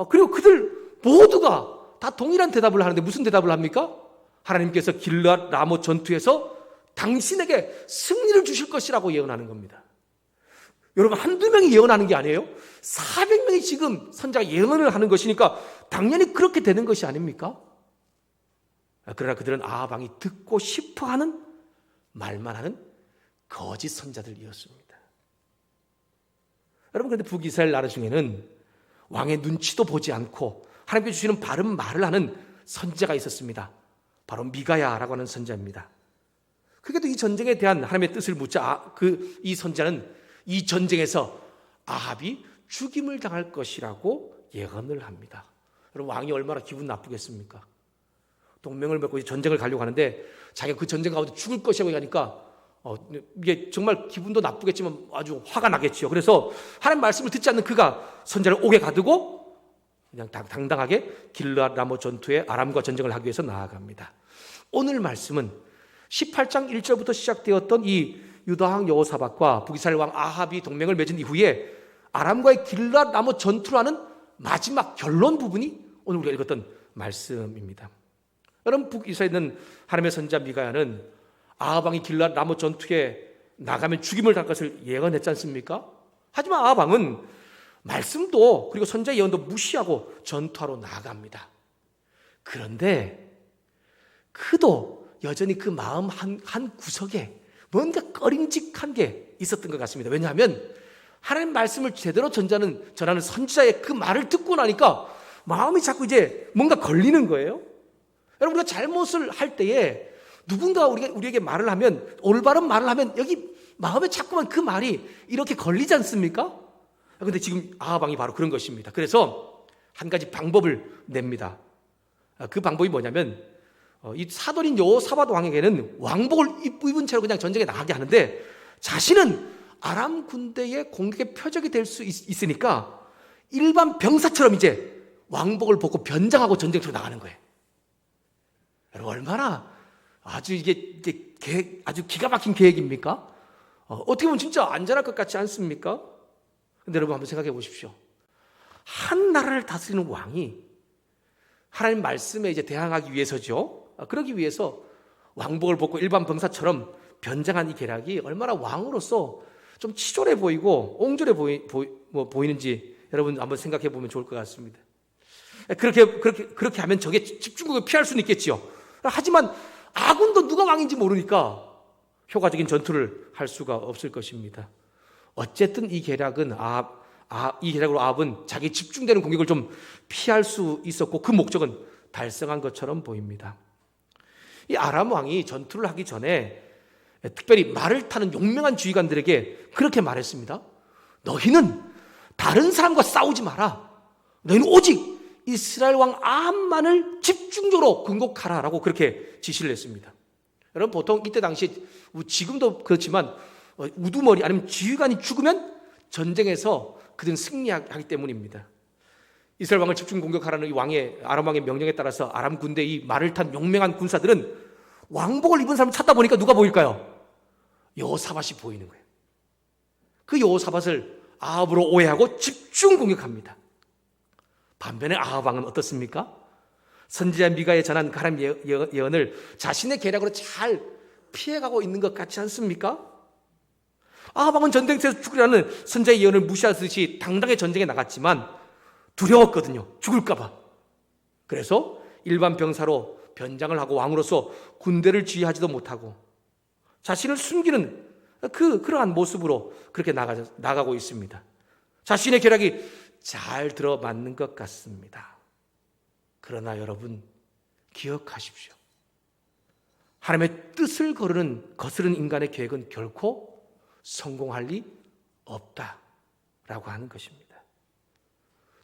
그리고 그들 모두가 다 동일한 대답을 하는데 무슨 대답을 합니까? 하나님께서 길르앗 라못 전투에서 당신에게 승리를 주실 것이라고 예언하는 겁니다. 여러분, 한두 명이 예언하는 게 아니에요. 400명이 지금 선자가 예언을 하는 것이니까 당연히 그렇게 되는 것이 아닙니까? 그러나 그들은 아합 왕이 듣고 싶어하는 말만 하는 거짓 선자들이었습니다. 여러분, 그런데 북이스라엘 나라 중에는 왕의 눈치도 보지 않고 하나님께 주시는 바른 말을 하는 선지자가 있었습니다. 바로 미가야라고 하는 선지자입니다. 그게도 이 전쟁에 대한 하나님의 뜻을 묻자 이 선지자는 이 전쟁에서 아합이 죽임을 당할 것이라고 예언을 합니다. 여러분, 왕이 얼마나 기분 나쁘겠습니까? 동맹을 맺고 전쟁을 가려고 하는데 자기가 그 전쟁 가운데 죽을 것이라고 하니까 이게 정말 기분도 나쁘겠지만 아주 화가 나겠지요. 그래서 하나님 말씀을 듣지 않는 그가 선지자를 옥에 가두고 그냥 당당하게 길르앗 라못 전투에 아람과 전쟁을 하기 위해서 나아갑니다. 오늘 말씀은 18장 1절부터 시작되었던 이 유다왕 여호사밧과 북이스라엘 왕 아합이 동맹을 맺은 이후에 아람과의 길르앗 라못 전투라는 마지막 결론 부분이 오늘 우리가 읽었던 말씀입니다. 여러분, 북이스라엘에 있는 하나님의 선지자 미가야는 아합 왕이 길르앗 라못 전투에 나가면 죽임을 당할 것을 예언했지 않습니까? 하지만 아합 왕은 말씀도 그리고 선지자의 예언도 무시하고 전투하러 나갑니다. 그런데 그도 여전히 그 마음 한 구석에 뭔가 꺼림직한 게 있었던 것 같습니다. 왜냐하면 하나님 말씀을 제대로 전하는 선지자의 그 말을 듣고 나니까 마음이 자꾸 이제 뭔가 걸리는 거예요. 여러분, 우리가 잘못을 할 때에 누군가 우리에게 말을 하면, 올바른 말을 하면 여기 마음에 자꾸만 그 말이 이렇게 걸리지 않습니까? 그런데 지금 아합 왕이 바로 그런 것입니다. 그래서 한 가지 방법을 냅니다. 그 방법이 뭐냐면 이 사돈인 여호사밧 왕에게는 왕복을 입은 채로 그냥 전쟁에 나가게 하는데 자신은 아람 군대의 공격의 표적이 될 수 있으니까 일반 병사처럼 이제 왕복을 벗고 변장하고 전쟁터로 나가는 거예요. 여러분, 얼마나 아주 이게 아주 기가 막힌 계획입니까? 어떻게 보면 진짜 안전할 것 같지 않습니까? 근데 여러분, 한번 생각해 보십시오. 한 나라를 다스리는 왕이 하나님 말씀에 이제 대항하기 위해서죠. 그러기 위해서 왕복을 벗고 일반 병사처럼 변장한 이 계략이 얼마나 왕으로서 좀 치졸해 보이고 옹졸해 보이는지 여러분 한번 생각해 보면 좋을 것 같습니다. 그렇게 하면 적의 집중국을 피할 수는 있겠지요. 하지만 아군도 누가 왕인지 모르니까 효과적인 전투를 할 수가 없을 것입니다. 어쨌든 이 계략은 이 계략으로 아합은 자기 집중되는 공격을 좀 피할 수 있었고 그 목적은 달성한 것처럼 보입니다. 이 아람 왕이 전투를 하기 전에 특별히 말을 타는 용맹한 지휘관들에게 그렇게 말했습니다. 너희는 다른 사람과 싸우지 마라. 너희는 오직 이스라엘 왕 아합만을 집중적으로 굴복하라라고 그렇게 지시를 했습니다. 여러분, 보통 이때 당시 지금도 그렇지만 우두머리 아니면 지휘관이 죽으면 전쟁에서 그들은 승리하기 때문입니다. 이스라엘 왕을 집중 공격하라는 이 아람 왕의 명령에 따라서 아람 군대 이 말을 탄 용맹한 군사들은 왕복을 입은 사람을 찾다 보니까 누가 보일까요? 여호사밧이 보이는 거예요. 그 여호사밧을 아합으로 오해하고 집중 공격합니다. 반면에 아합 왕은 어떻습니까? 선지자 미가에 전한 하나님 예언을 자신의 계략으로 잘 피해가고 있는 것 같지 않습니까? 아합 왕은 전쟁터에서 죽으라는 선지자의 예언을 무시하듯이 당당히 전쟁에 나갔지만 두려웠거든요. 죽을까 봐. 그래서 일반 병사로 변장을 하고 왕으로서 군대를 지휘하지도 못하고 자신을 숨기는 그러한 모습으로 그렇게 나가고 있습니다. 자신의 계략이 잘 들어맞는 것 같습니다. 그러나 여러분, 기억하십시오. 하나님의 뜻을 거스르는 인간의 계획은 결코 성공할 리 없다라고 하는 것입니다.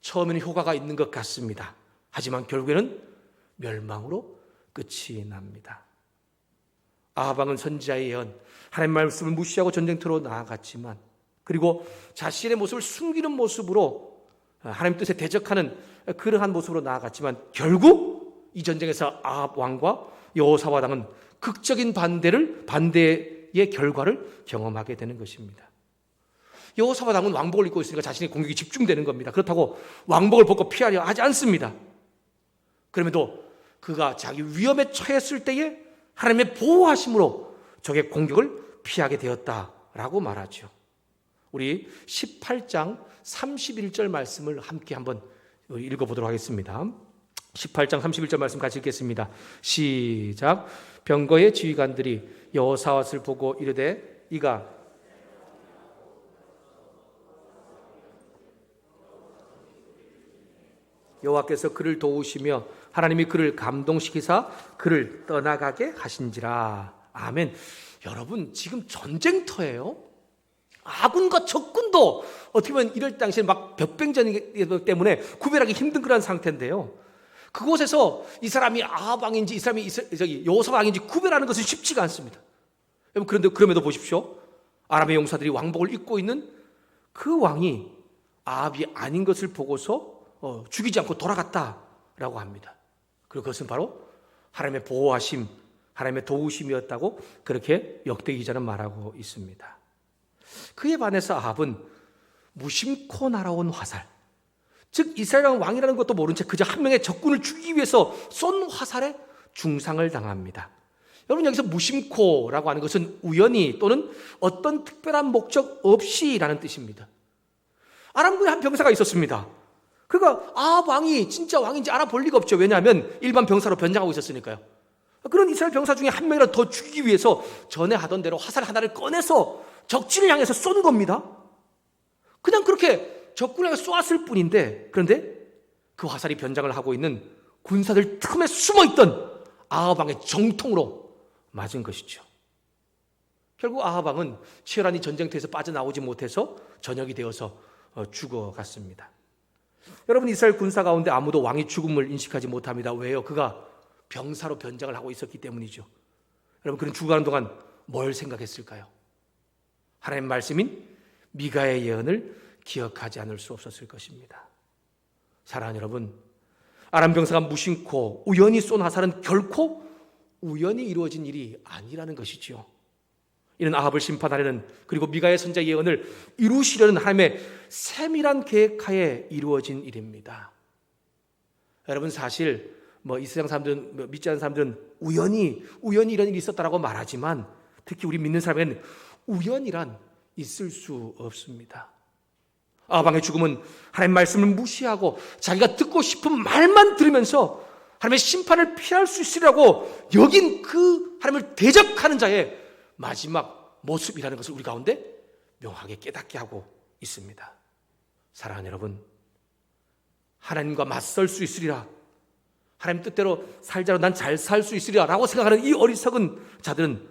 처음에는 효과가 있는 것 같습니다. 하지만 결국에는 멸망으로 끝이 납니다. 아합 왕은 선지자의 예언, 하나님 말씀을 무시하고 전쟁터로 나아갔지만, 그리고 자신의 모습을 숨기는 모습으로 하나님 뜻에 대적하는 그러한 모습으로 나아갔지만 결국 이 전쟁에서 아합 왕과 여호사밧 왕은 극적인 반대의 결과를 경험하게 되는 것입니다. 여호사밧 왕은 왕복을 입고 있으니까 자신의 공격이 집중되는 겁니다. 그렇다고 왕복을 벗고 피하려 하지 않습니다. 그럼에도 그가 자기 위험에 처했을 때에 하나님의 보호하심으로 적의 공격을 피하게 되었다라고 말하죠. 우리 18장 31절 말씀을 함께 한번 읽어보도록 하겠습니다. 18장 31절 말씀 같이 읽겠습니다. 시작. 병거의 지휘관들이 여호사밧을 보고 이르되 이가 여호와께서 그를 도우시며 하나님이 그를 감동시키사 그를 떠나가게 하신지라. 아멘. 여러분, 지금 전쟁터예요. 아군과 적군도 어떻게 보면 이럴 당시에 막 벽병전이기 때문에 구별하기 힘든 그런 상태인데요. 그곳에서 이 사람이 아합 왕인지 이 사람이 여호사 왕인지 구별하는 것은 쉽지가 않습니다. 여러분, 그런데 그럼에도 보십시오. 아람의 용사들이 왕복을 입고 있는 그 왕이 아합이 아닌 것을 보고서 죽이지 않고 돌아갔다라고 합니다. 그리고 그것은 바로 하나님의 보호하심, 하나님의 도우심이었다고 그렇게 역대 기자는 말하고 있습니다. 그에 반해서 아합은 무심코 날아온 화살, 즉 이스라엘 왕이라는 것도 모른 채 그저 한 명의 적군을 죽이기 위해서 쏜 화살에 중상을 당합니다. 여러분, 여기서 무심코라고 하는 것은 우연히 또는 어떤 특별한 목적 없이라는 뜻입니다. 아람군에 한 병사가 있었습니다. 그가 아합 왕이 진짜 왕인지 알아볼 리가 없죠. 왜냐하면 일반 병사로 변장하고 있었으니까요. 그런 이스라엘 병사 중에 한 명이라도 더 죽이기 위해서 전에 하던 대로 화살 하나를 꺼내서 적진을 향해서 쏜 겁니다. 그냥 그렇게 적군을 향해 쏘았을 뿐인데, 그런데 그 화살이 변장을 하고 있는 군사들 틈에 숨어있던 아합 왕의 정통으로 맞은 것이죠. 결국 아합 왕은 치열한 이 전쟁터에서 빠져나오지 못해서 전역이 되어서 죽어갔습니다. 여러분, 이스라엘 군사 가운데 아무도 왕의 죽음을 인식하지 못합니다. 왜요? 그가 병사로 변장을 하고 있었기 때문이죠. 여러분, 그는 죽어가는 동안 뭘 생각했을까요? 하나님의 말씀인 미가의 예언을 기억하지 않을 수 없었을 것입니다. 사랑하는 여러분, 아람 병사가 무심코 우연히 쏜 화살은 결코 우연히 이루어진 일이 아니라는 것이지요. 이는 아합을 심판하려는, 그리고 미가의 선지자의 예언을 이루시려는 하나님의 세밀한 계획하에 이루어진 일입니다. 여러분, 사실 이 세상 사람들은, 믿지 않는 사람들은 우연히 이런 일이 있었다라고 말하지만, 특히 우리 믿는 사람에게는 우연이란 있을 수 없습니다. 아합 왕의 죽음은 하나님의 말씀을 무시하고 자기가 듣고 싶은 말만 들으면서 하나님의 심판을 피할 수 있으리라고 여긴 그 하나님을 대적하는 자의 마지막 모습이라는 것을 우리 가운데 명확하게 깨닫게 하고 있습니다. 사랑하는 여러분, 하나님과 맞설 수 있으리라, 하나님 뜻대로 살자로 난 잘 살 수 있으리라 라고 생각하는 이 어리석은 자들은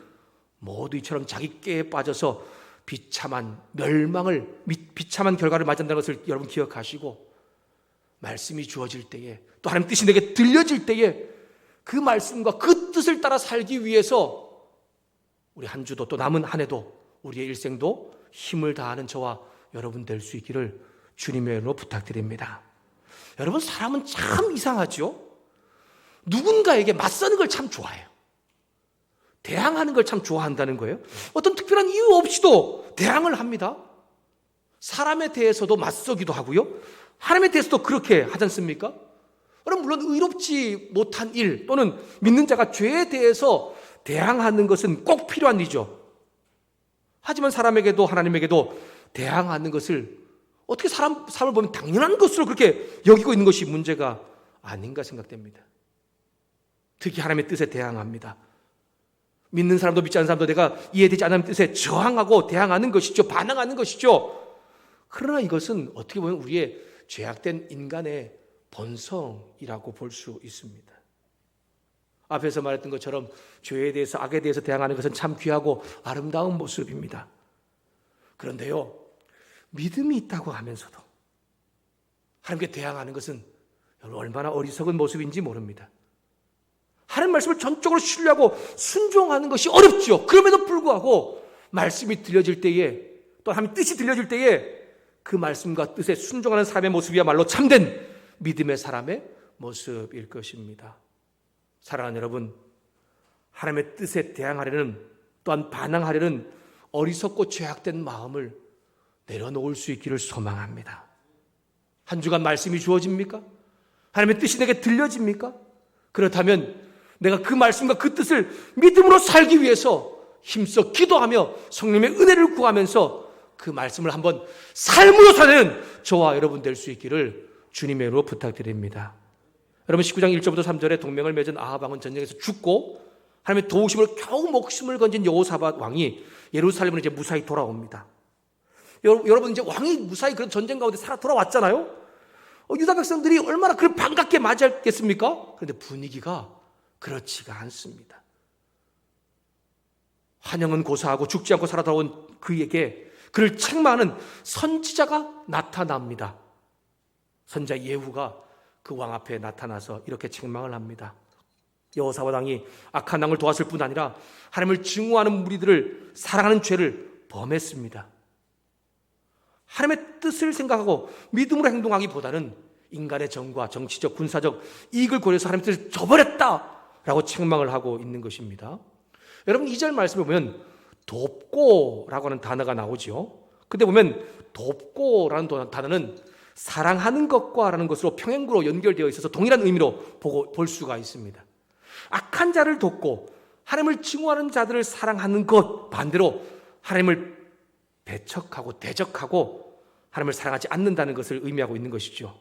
모두 이처럼 자기 깨에 빠져서 비참한 결과를 맞이한다는 것을 여러분 기억하시고, 말씀이 주어질 때에, 또 하나님 뜻이 내게 들려질 때에 그 말씀과 그 뜻을 따라 살기 위해서 우리 한 주도 또 남은 한 해도 우리의 일생도 힘을 다하는 저와 여러분 될 수 있기를 주님의 이름으로 부탁드립니다. 여러분, 사람은 참 이상하죠? 누군가에게 맞서는 걸 참 좋아해요. 대항하는 걸 참 좋아한다는 거예요. 어떤 특별한 이유 없이도 대항을 합니다. 사람에 대해서도 맞서기도 하고요, 하나님에 대해서도 그렇게 하지 않습니까? 여러분, 물론 의롭지 못한 일 또는 믿는 자가 죄에 대해서 대항하는 것은 꼭 필요한 일이죠. 하지만 사람에게도 하나님에게도 대항하는 것을 어떻게 삶을 보면 당연한 것으로 그렇게 여기고 있는 것이 문제가 아닌가 생각됩니다. 특히 하나님의 뜻에 대항합니다. 믿는 사람도 믿지 않는 사람도 내가 이해되지 않는 뜻에 저항하고 대항하는 것이죠. 반항하는 것이죠. 그러나 이것은 어떻게 보면 우리의 죄악된 인간의 본성이라고 볼 수 있습니다. 앞에서 말했던 것처럼 죄에 대해서, 악에 대해서 대항하는 것은 참 귀하고 아름다운 모습입니다. 그런데요, 믿음이 있다고 하면서도 하나님께 대항하는 것은 얼마나 어리석은 모습인지 모릅니다. 하나님 말씀을 전적으로 신뢰하고 순종하는 것이 어렵죠. 그럼에도 불구하고 말씀이 들려질 때에, 또 하나님 뜻이 들려질 때에 그 말씀과 뜻에 순종하는 사람의 모습이야말로 참된 믿음의 사람의 모습일 것입니다. 사랑하는 여러분, 하나님의 뜻에 대항하려는, 또한 반항하려는 어리석고 죄악된 마음을 내려놓을 수 있기를 소망합니다. 한 주간 말씀이 주어집니까? 하나님의 뜻이 내게 들려집니까? 그렇다면 내가 그 말씀과 그 뜻을 믿음으로 살기 위해서 힘써 기도하며 성령의 은혜를 구하면서 그 말씀을 한번 삶으로 사는 저와 여러분 될 수 있기를 주님의 이름으로 부탁드립니다. 여러분 19장 1절부터 3절에 동맹을 맺은 아합 왕은 전쟁에서 죽고 하나님의 도우심을 겨우 목숨을 건진 여호사밧 왕이 예루살렘으로 이제 무사히 돌아옵니다. 여러분 이제 왕이 무사히 그런 전쟁 가운데 살아 돌아왔잖아요. 유다 백성들이 얼마나 그를 반갑게 맞이했겠습니까? 그런데 분위기가 그렇지가 않습니다. 환영은 고사하고 죽지 않고 살아 돌아온 그에게 그를 책망하는 선지자가 나타납니다. 선지자 예후가 그 왕 앞에 나타나서 이렇게 책망을 합니다. 여호사밧 왕이 악한 왕을 도왔을 뿐 아니라 하나님을 증오하는 무리들을 사랑하는 죄를 범했습니다. 하나님의 뜻을 생각하고 믿음으로 행동하기보다는 인간의 정과 정치적, 군사적 이익을 고려해서 하나님의 뜻을 저버렸다라고 책망을 하고 있는 것입니다. 여러분 2절 말씀을 보면 돕고라고 하는 단어가 나오죠. 근데 보면 돕고라는 단어는 사랑하는 것과 라는 것으로 평행구로 연결되어 있어서 동일한 의미로 볼 수가 있습니다. 악한 자를 돕고 하나님을 증오하는 자들을 사랑하는 것 반대로 하나님을 배척하고 대적하고 하나님을 사랑하지 않는다는 것을 의미하고 있는 것이죠.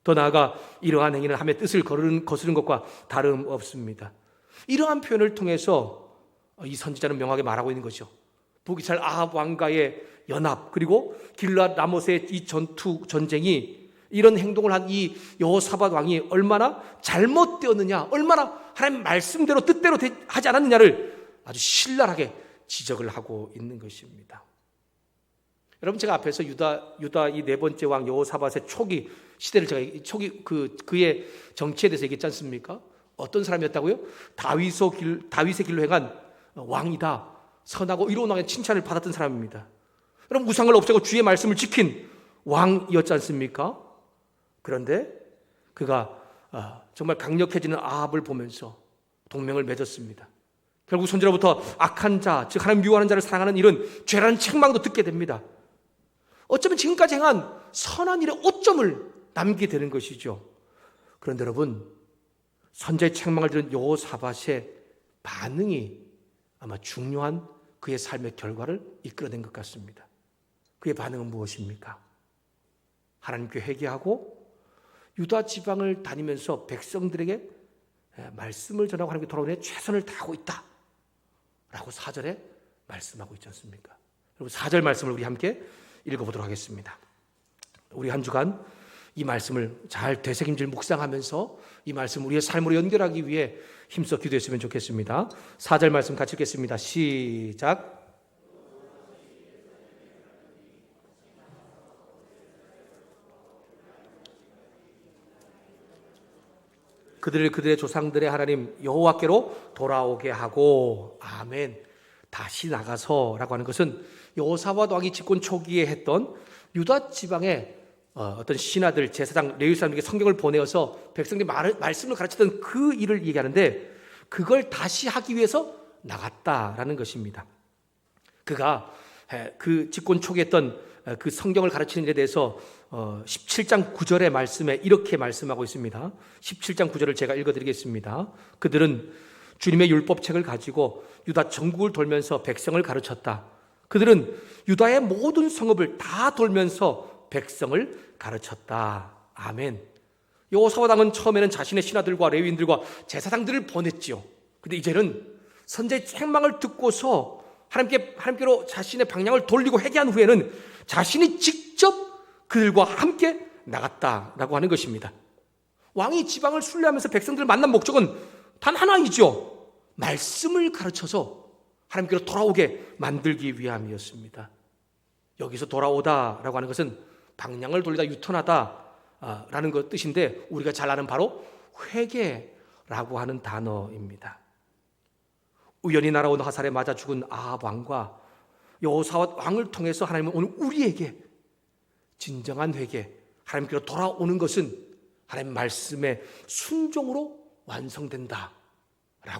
더 나아가 이러한 행위는 하나님의 뜻을 거스른 것과 다름없습니다. 이러한 표현을 통해서 이 선지자는 명확하게 말하고 있는 거죠. 북이스라엘 아합 왕과의 연합 그리고 길르앗 라못의 이 전쟁이 이런 행동을 한 이 여호사밧 왕이 얼마나 잘못되었느냐, 얼마나 하나님 말씀대로 뜻대로 하지 않았느냐를 아주 신랄하게 지적을 하고 있는 것입니다. 여러분 제가 앞에서 유다 이 네 번째 왕 여호사밧의 초기 시대를 제가 그의 정치에 대해서 얘기했지 않습니까? 어떤 사람이었다고요? 다윗의 길로 행한 왕이다. 선하고 이로운 왕의 칭찬을 받았던 사람입니다. 여러분 우상을 없애고 주의 말씀을 지킨 왕이었지 않습니까? 그런데 그가 정말 강력해지는 아합을 보면서 동맹을 맺었습니다. 결국 손자로부터 악한 자, 즉 하나님 미워하는 자를 사랑하는 이런 죄라는 책망도 듣게 됩니다. 어쩌면 지금까지 행한 선한 일의 오점을 남기게 되는 것이죠. 그런데 여러분 선자의 책망을 들은 여호사밧의 반응이 아마 중요한 그의 삶의 결과를 이끌어낸 것 같습니다. 그의 반응은 무엇입니까? 하나님께 회개하고 유다 지방을 다니면서 백성들에게 말씀을 전하고 하나님께 돌아오는 데 최선을 다하고 있다 라고 4절에 말씀하고 있지 않습니까? 여러분 4절 말씀을 우리 함께 읽어보도록 하겠습니다. 우리 한 주간 이 말씀을 잘 되새김질 묵상하면서 이 말씀을 우리의 삶으로 연결하기 위해 힘써 기도했으면 좋겠습니다. 4절 말씀 같이 읽겠습니다. 시작. 그들의 조상들의 하나님 여호와께로 돌아오게 하고 아멘. 다시 나가서라고 하는 것은 여호사밧 왕이 집권 초기에 했던 유다 지방의 어떤 신하들, 제사장, 레위 사람들에게 성경을 보내어서 백성들이 말씀을 가르쳤던 그 일을 얘기하는데 그걸 다시 하기 위해서 나갔다라는 것입니다. 그가 그 집권 초기에 했던 그 성경을 가르치는 일에 대해서 17장 9절의 말씀에 이렇게 말씀하고 있습니다. 17장 9절을 제가 읽어드리겠습니다. 그들은 주님의 율법책을 가지고 유다 전국을 돌면서 백성을 가르쳤다. 그들은 유다의 모든 성읍을 다 돌면서 백성을 가르쳤다. 아멘. 여호사밧 왕은 처음에는 자신의 신하들과 레위인들과 제사장들을 보냈지요. 근데 이제는 선지자의 책망을 듣고서 하나님께로 자신의 방향을 돌리고 회개한 후에는 자신이 직접 그들과 함께 나갔다라고 하는 것입니다. 왕이 지방을 순례하면서 백성들을 만난 목적은 단 하나이죠. 말씀을 가르쳐서 하나님께로 돌아오게 만들기 위함이었습니다. 여기서 돌아오다라고 하는 것은 방향을 돌리다 유턴하다라는 것 뜻인데 우리가 잘 아는 바로 회개라고 하는 단어입니다. 우연히 날아온 화살에 맞아 죽은 아합 왕과 여호사밧 왕을 통해서 하나님은 오늘 우리에게 진정한 회개, 하나님께로 돌아오는 것은 하나님 말씀의 순종으로 완성된다라고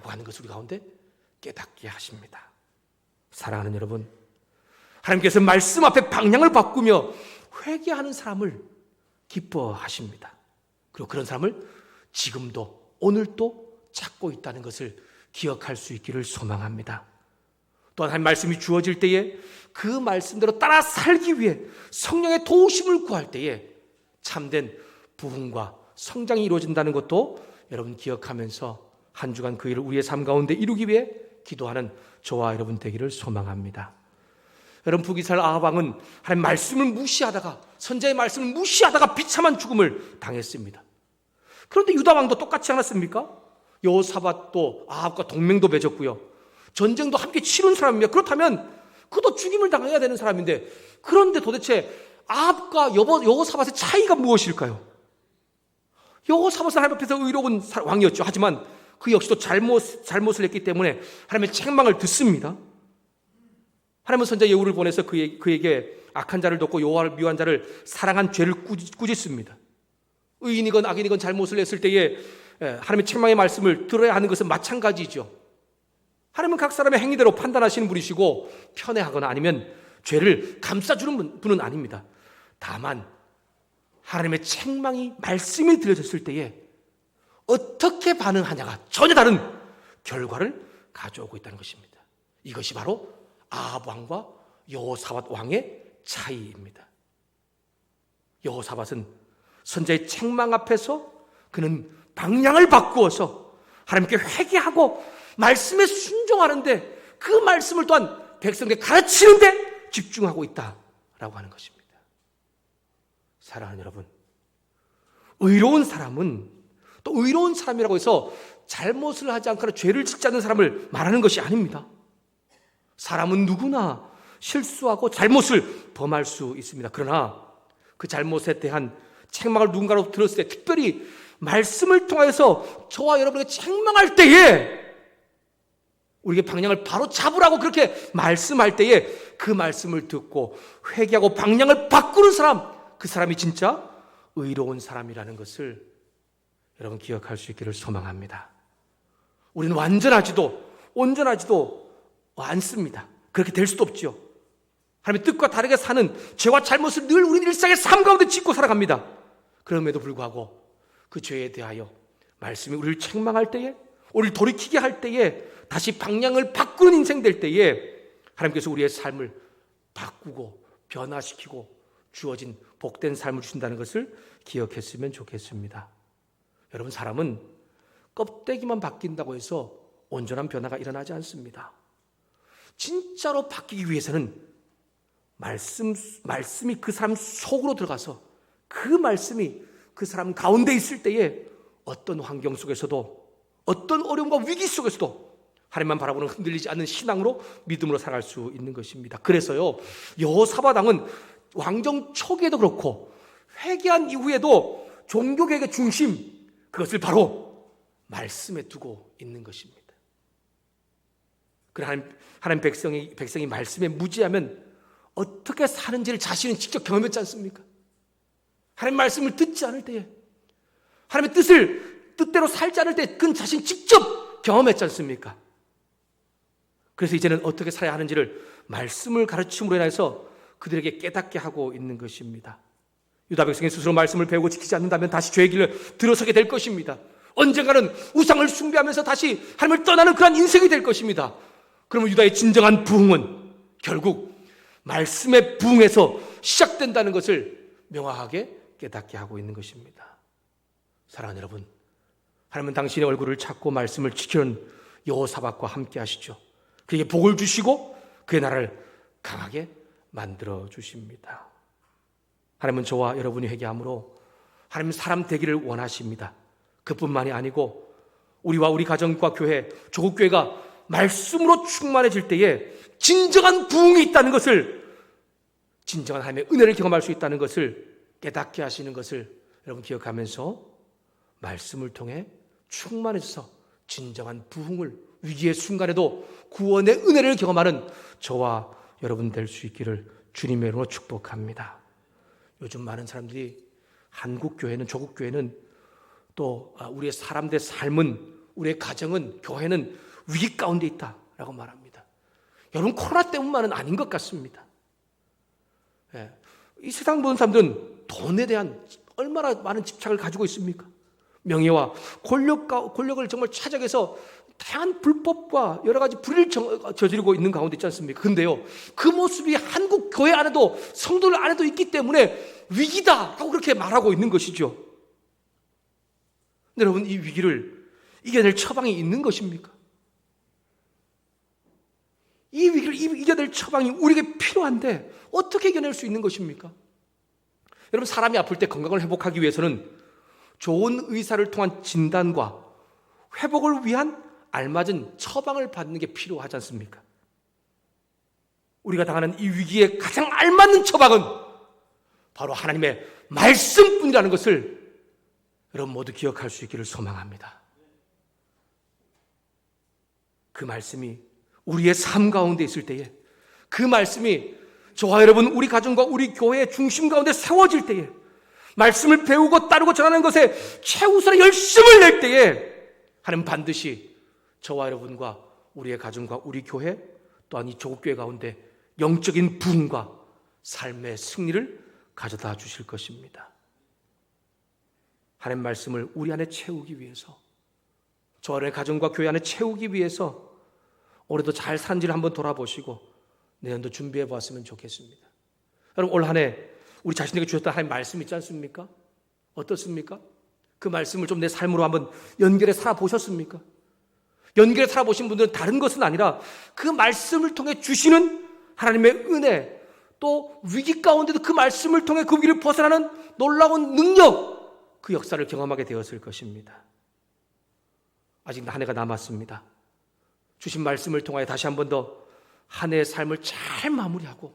하는 것을 우리 가운데 깨닫게 하십니다. 사랑하는 여러분, 하나님께서 말씀 앞에 방향을 바꾸며 회개하는 사람을 기뻐하십니다. 그리고 그런 사람을 지금도 오늘도 찾고 있다는 것을 기억할 수 있기를 소망합니다. 또한 한 말씀이 주어질 때에 그 말씀대로 따라 살기 위해 성령의 도우심을 구할 때에 참된 부흥과 성장이 이루어진다는 것도 여러분 기억하면서 한 주간 그 일을 우리의 삶 가운데 이루기 위해 기도하는 저와 여러분 되기를 소망합니다. 여러분, 북이스라엘 아합 왕은 하나님 말씀을 무시하다가, 선자의 말씀을 무시하다가 비참한 죽음을 당했습니다. 그런데 유다 왕도 똑같지 않았습니까? 여호사밧도 아합과 동맹도 맺었고요, 전쟁도 함께 치른 사람입니다. 그렇다면 그도 죽임을 당해야 되는 사람인데, 그런데 도대체 아합과 여호사밧의 차이가 무엇일까요? 여호사밧은 하나님 앞에서 의로운 왕이었죠. 하지만 그 역시도 잘못을 했기 때문에 하나님의 책망을 듣습니다. 하나님은 선자 예후를 보내서 그에게 악한 자를 돕고 여호와를 미워한 자를 사랑한 죄를 꾸짖습니다. 의인이건 악인이건 잘못을 했을 때에 하나님의 책망의 말씀을 들어야 하는 것은 마찬가지죠. 하나님은 각 사람의 행위대로 판단하시는 분이시고 편애하거나 아니면 죄를 감싸주는 분은 아닙니다. 다만 하나님의 책망이 말씀이 들려졌을 때에 어떻게 반응하냐가 전혀 다른 결과를 가져오고 있다는 것입니다. 이것이 바로 아합 왕과 여호사밧 왕의 차이입니다. 여호사밧은 선자의 책망 앞에서 그는 방향을 바꾸어서 하나님께 회개하고 말씀에 순종하는데, 그 말씀을 또한 백성에게 가르치는데 집중하고 있다라고 하는 것입니다. 사랑하는 여러분, 의로운 사람은 또 의로운 사람이라고 해서 잘못을 하지 않거나 죄를 짓지 않는 사람을 말하는 것이 아닙니다. 사람은 누구나 실수하고 잘못을 범할 수 있습니다. 그러나 그 잘못에 대한 책망을 누군가로 들었을 때, 특별히 말씀을 통해서 저와 여러분에게 책망할 때에 우리에게 방향을 바로 잡으라고 그렇게 말씀할 때에 그 말씀을 듣고 회개하고 방향을 바꾸는 사람, 그 사람이 진짜 의로운 사람이라는 것을 여러분 기억할 수 있기를 소망합니다. 우리는 온전하지도 않습니다. 그렇게 될 수도 없죠. 하나님의 뜻과 다르게 사는 죄와 잘못을 늘 우리 일상의 삶 가운데 짓고 살아갑니다. 그럼에도 불구하고 그 죄에 대하여 말씀이 우리를 책망할 때에, 우리를 돌이키게 할 때에, 다시 방향을 바꾸는 인생 될 때에 하나님께서 우리의 삶을 바꾸고 변화시키고 주어진 복된 삶을 주신다는 것을 기억했으면 좋겠습니다. 여러분, 사람은 껍데기만 바뀐다고 해서 온전한 변화가 일어나지 않습니다. 진짜로 바뀌기 위해서는 말씀이 그 사람 속으로 들어가서 그 말씀이 그 사람 가운데 있을 때에 어떤 환경 속에서도, 어떤 어려움과 위기 속에서도 하나님만 바라보는 흔들리지 않는 신앙으로, 믿음으로 살아갈 수 있는 것입니다. 그래서요, 여호사밧 왕은 왕정 초기에도 그렇고 회개한 이후에도 종교개혁의 중심, 그것을 바로 말씀에 두고 있는 것입니다. 하나님 백성이 말씀에 무지하면 어떻게 사는지를 자신은 직접 경험했지 않습니까? 하나님 말씀을 듣지 않을 때에, 하나님의 뜻대로 살지 않을 때 그는 자신 직접 경험했지 않습니까? 그래서 이제는 어떻게 살아야 하는지를 말씀을 가르침으로 인해서 그들에게 깨닫게 하고 있는 것입니다. 유다 백성이 스스로 말씀을 배우고 지키지 않는다면 다시 죄의 길을 들어서게 될 것입니다. 언젠가는 우상을 숭배하면서 다시 하나님을 떠나는 그런 인생이 될 것입니다. 그러면 유다의 진정한 부흥은 결국 말씀의 부흥에서 시작된다는 것을 명확하게 깨닫게 하고 있는 것입니다. 사랑하는 여러분, 하나님은 당신의 얼굴을 찾고 말씀을 지키는 여호사밧과 함께 하시죠. 그에게 복을 주시고 그의 나라를 강하게 만들어 주십니다. 하나님은 저와 여러분이 회개함으로 하나님 사람 되기를 원하십니다. 그뿐만이 아니고 우리와 우리 가정과 교회, 조국교회가 말씀으로 충만해질 때에 진정한 부흥이 있다는 것을, 진정한 하나님의 은혜를 경험할 수 있다는 것을 깨닫게 하시는 것을 여러분 기억하면서 말씀을 통해 충만해져서 진정한 부흥을, 위기의 순간에도 구원의 은혜를 경험하는 저와 여러분 될 수 있기를 주님의 이름으로 축복합니다. 요즘 많은 사람들이 한국교회는, 조국교회는 또 우리의 사람들의 삶은, 우리의 가정은, 교회는 위기 가운데 있다라고 말합니다. 여러분, 코로나 때문만은 아닌 것 같습니다. 이 세상 보는 사람들은 돈에 대한 얼마나 많은 집착을 가지고 있습니까? 명예와 권력을 정말 찾아내서 다양한 불법과 여러 가지 불의를 저지르고 있는 가운데 있지 않습니까? 근데요, 그 모습이 한국 교회 안에도 성도들 안에도 있기 때문에 위기다라고 그렇게 말하고 있는 것이죠. 여러분, 이 위기를 이겨낼 처방이 있는 것입니까? 이 위기를 이겨낼 처방이 우리에게 필요한데 어떻게 이겨낼 수 있는 것입니까? 여러분, 사람이 아플 때 건강을 회복하기 위해서는 좋은 의사를 통한 진단과 회복을 위한 알맞은 처방을 받는 게 필요하지 않습니까? 우리가 당하는 이 위기에 가장 알맞는 처방은 바로 하나님의 말씀뿐이라는 것을 여러분 모두 기억할 수 있기를 소망합니다. 그 말씀이 우리의 삶 가운데 있을 때에, 그 말씀이 저와 여러분, 우리 가정과 우리 교회의 중심 가운데 세워질 때에, 말씀을 배우고 따르고 전하는 것에 최우선의 열심을 낼 때에 하나님 반드시 저와 여러분과 우리의 가정과 우리 교회 또한 이 조국교회 가운데 영적인 부흥과 삶의 승리를 가져다 주실 것입니다. 하나님 말씀을 우리 안에 채우기 위해서, 저와 여러분의 가정과 교회 안에 채우기 위해서 올해도 잘 산지를 한번 돌아보시고 내년도 준비해 보았으면 좋겠습니다. 여러분, 올 한 해 우리 자신에게 주셨던 하나님 말씀 있지 않습니까? 어떻습니까? 그 말씀을 좀 내 삶으로 한번 연결해 살아보셨습니까? 연결해 살아보신 분들은 다른 것은 아니라 그 말씀을 통해 주시는 하나님의 은혜, 또 위기 가운데도 그 말씀을 통해 그 위기를 벗어나는 놀라운 능력, 그 역사를 경험하게 되었을 것입니다. 아직 한 해가 남았습니다. 주신 말씀을 통하여 다시 한 번 더 한 해의 삶을 잘 마무리하고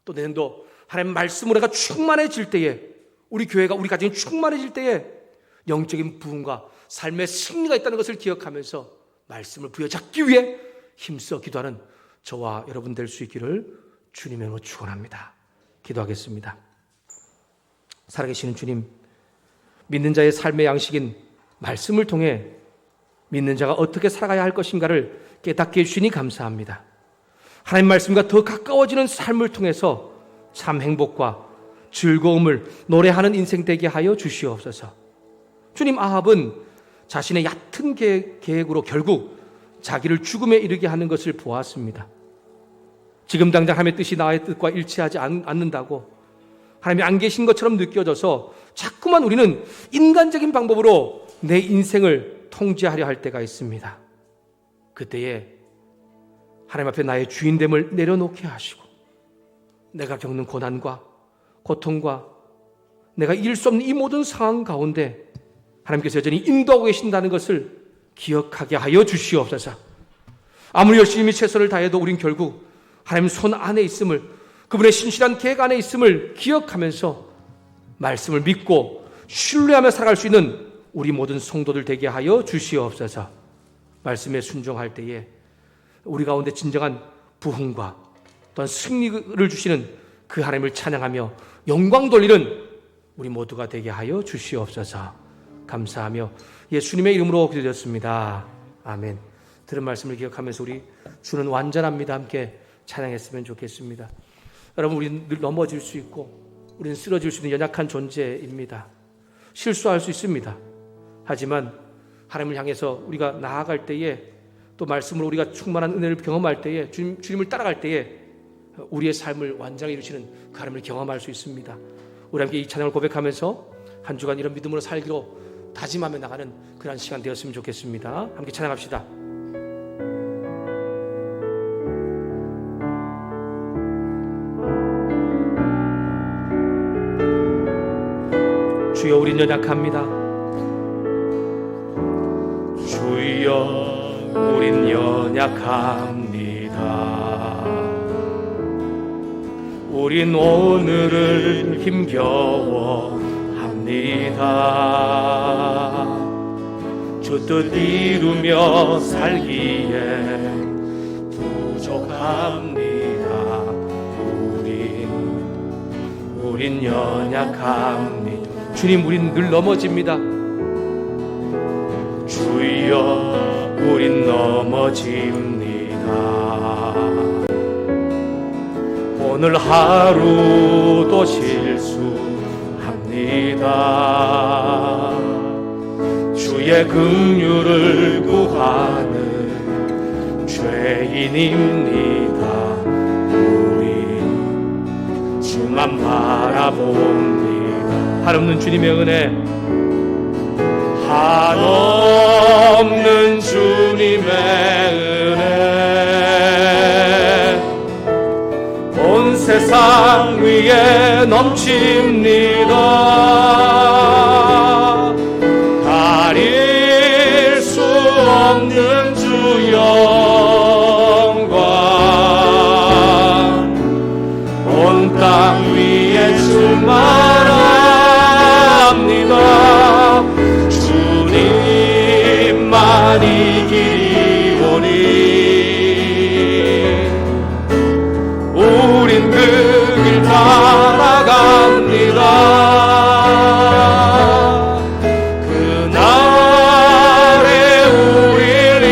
또 내년도 하나님 말씀으로 내가 충만해질 때에, 우리 교회가, 우리 가정이 충만해질 때에 영적인 부흥과 삶의 승리가 있다는 것을 기억하면서 말씀을 부여잡기 위해 힘써 기도하는 저와 여러분 될 수 있기를 주님의 이름으로 축원합니다. 기도하겠습니다. 살아계시는 주님, 믿는 자의 삶의 양식인 말씀을 통해 믿는 자가 어떻게 살아가야 할 것인가를 깨닫게 해주시니 감사합니다. 하나님 말씀과 더 가까워지는 삶을 통해서 참 행복과 즐거움을 노래하는 인생 되게 하여 주시옵소서. 주님, 아합은 자신의 얕은 계획으로 결국 자기를 죽음에 이르게 하는 것을 보았습니다. 지금 당장 하나님의 뜻이 나의 뜻과 일치하지 않는다고 하나님이 안 계신 것처럼 느껴져서 자꾸만 우리는 인간적인 방법으로 내 인생을 통제하려 할 때가 있습니다. 그때에 하나님 앞에 나의 주인됨을 내려놓게 하시고 내가 겪는 고난과 고통과 내가 이길 수 없는 이 모든 상황 가운데 하나님께서 여전히 인도하고 계신다는 것을 기억하게 하여 주시옵소서. 아무리 열심히 최선을 다해도 우린 결국 하나님 손 안에 있음을, 그분의 신실한 계획 안에 있음을 기억하면서 말씀을 믿고 신뢰하며 살아갈 수 있는 우리 모든 성도들 되게 하여 주시옵소서. 말씀에 순종할 때에 우리 가운데 진정한 부흥과 또한 승리를 주시는 그 하나님을 찬양하며 영광 돌리는 우리 모두가 되게 하여 주시옵소서. 감사하며 예수님의 이름으로 기도드렸습니다. 아멘. 들은 말씀을 기억하면서 우리 주는 완전합니다 함께 찬양했으면 좋겠습니다. 여러분, 우리는 늘 넘어질 수 있고 우리는 쓰러질 수 있는 연약한 존재입니다. 실수할 수 있습니다. 하지만 하나님을 향해서 우리가 나아갈 때에, 또 말씀으로 우리가 충만한 은혜를 경험할 때에, 주님을 따라갈 때에 우리의 삶을 완전히 이루시는 그 하나님을 경험할 수 있습니다. 우리 함께 이 찬양을 고백하면서 한 주간 이런 믿음으로 살기로 다짐하며 나가는 그런 시간 되었으면 좋겠습니다. 함께 찬양합시다. 주여, 우린 연약합니다. 주여, 우린 연약합니다. 우린 오늘을 힘겨워합니다. 주 뜻 이루며 살기에 부족합니다. 우린 연약합니다. 주님, 우린 늘 넘어집니다. 주여, 우린 넘어집니다. 오늘 하루도 실수합니다. 주의 긍휼을 구하는 죄인입니다. 우리 주만 바라봅니다. 한없는 주님의 은혜, 한없는 주님의 은혜 온 세상 위에 넘칩니다. 가릴 수 없는 주 영광 온 땅 위에 충만합니다. 주님만 이기오니 우린 그 길 따라갑니다. 그날에 우릴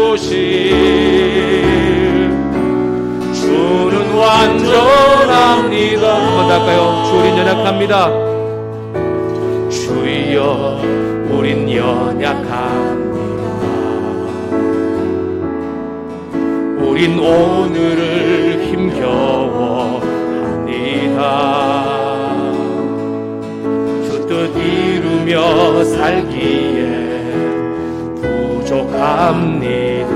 이루실 주는 완전합니다. 한번 더 할까요? 주 우린 연약합니다. 주여 우린 연약합니다. 우린 오늘을 힘겨워합니다. 주 뜻 이루며 살기에 부족합니다.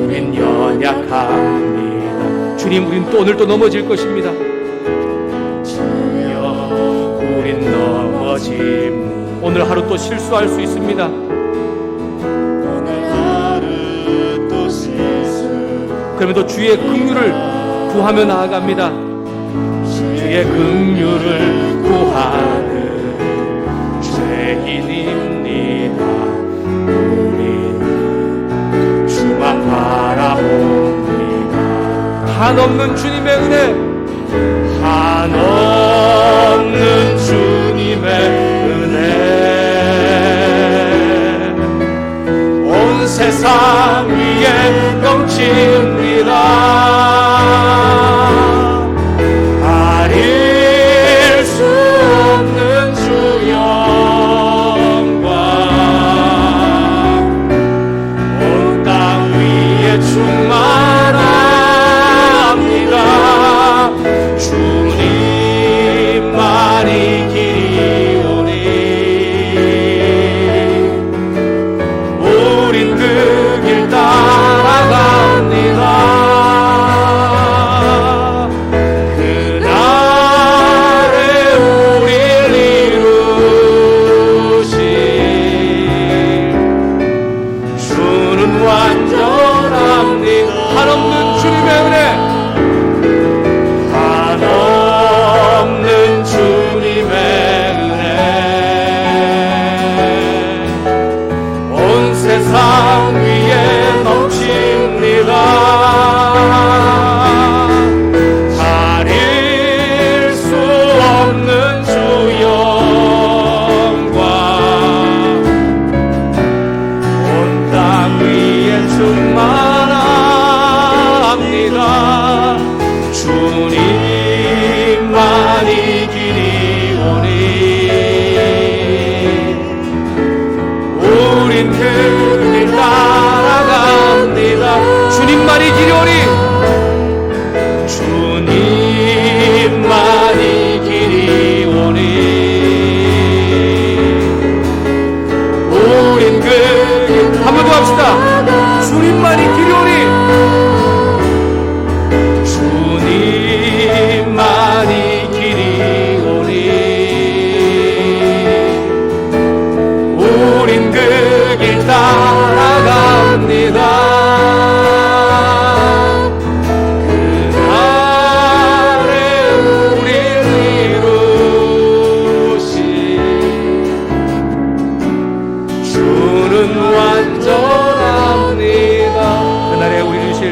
우린 연약합니다. 주님, 우린 또 오늘 또 넘어질 것입니다. 주여 우린 넘어짐, 오늘 하루 또 실수할 수 있습니다. 그럼에도 주의 긍휼을 구하며 나아갑니다. 주의 긍휼을 구하는 죄인입니다. 우리 주만 바라봅니다. 한없는 주님의 은혜, 한없는 주님의 은혜 온 세상 위에 넘칩니다. 가릴 수 없는 주 영광 온 땅 위에 충만합니다. 주님만이 길이오니 우린 그 길 따라갑니다. 그날에 우릴 이루실 주는 완전합니다. 한없는 주님의 은혜, 한없는 주님의 은혜 온 세상 위에 넘칩니다. 가릴 수 없는 주 영광 온 땅 위에 충만합니다. 주님만이 길이오니 우린 그 길 따라갑니다. 주님만이 길이오니 주님만이 길이오니 우린 그 길 한 번 더 합시다. 주님만이 길이오니 주님만이 길이오니 우린 그 길 따라갑니다. 그날에 우릴 이루실 주는 완전합니다. 그날에 우리 이루실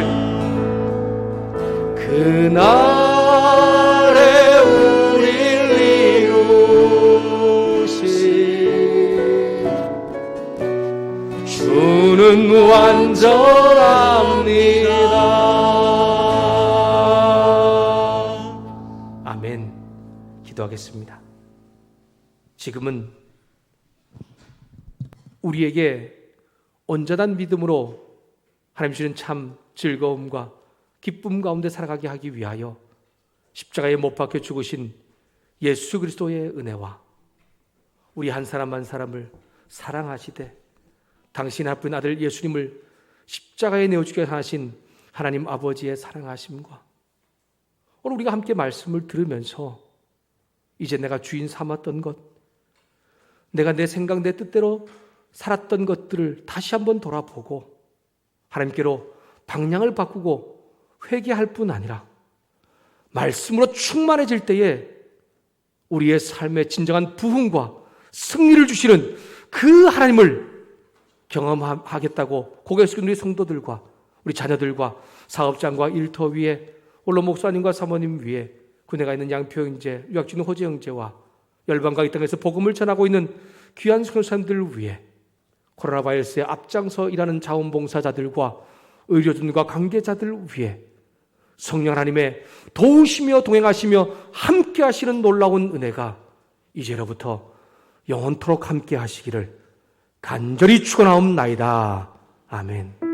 그날에 우릴 이루실 주는 완전합니다. 아멘. 기도하겠습니다. 지금은 우리에게 온전한 믿음으로 하나님 주시는 참 즐거움과 기쁨 가운데 살아가게 하기 위하여 십자가에 못 박혀 죽으신 예수 그리스도의 은혜와 우리 한 사람 한 사람을 사랑하시되 당신 아픈 아들 예수님을 십자가에 내어주게 하신 하나님 아버지의 사랑하심과 오늘 우리가 함께 말씀을 들으면서 이제 내가 주인 삼았던 것, 내가 내 생각 내 뜻대로 살았던 것들을 다시 한번 돌아보고 하나님께로 방향을 바꾸고 회개할 뿐 아니라 말씀으로 충만해질 때에 우리의 삶의 진정한 부흥과 승리를 주시는 그 하나님을 경험하겠다고 고개 숙인 우리 성도들과 우리 자녀들과 사업장과 일터 위에 홀로 목사님과 사모님 위에 군에가 있는 양표 형제, 유학 중인 호재 형제와 열방과 이 땅에서 복음을 전하고 있는 귀한 선교사님들을 위해 코로나 바이러스에 앞장서 일하는 자원봉사자들과 의료진과 관계자들 위해 성령 하나님의 도우시며 동행하시며 함께 하시는 놀라운 은혜가 이제로부터 영원토록 함께 하시기를 간절히 축원하옵나이다. 아멘.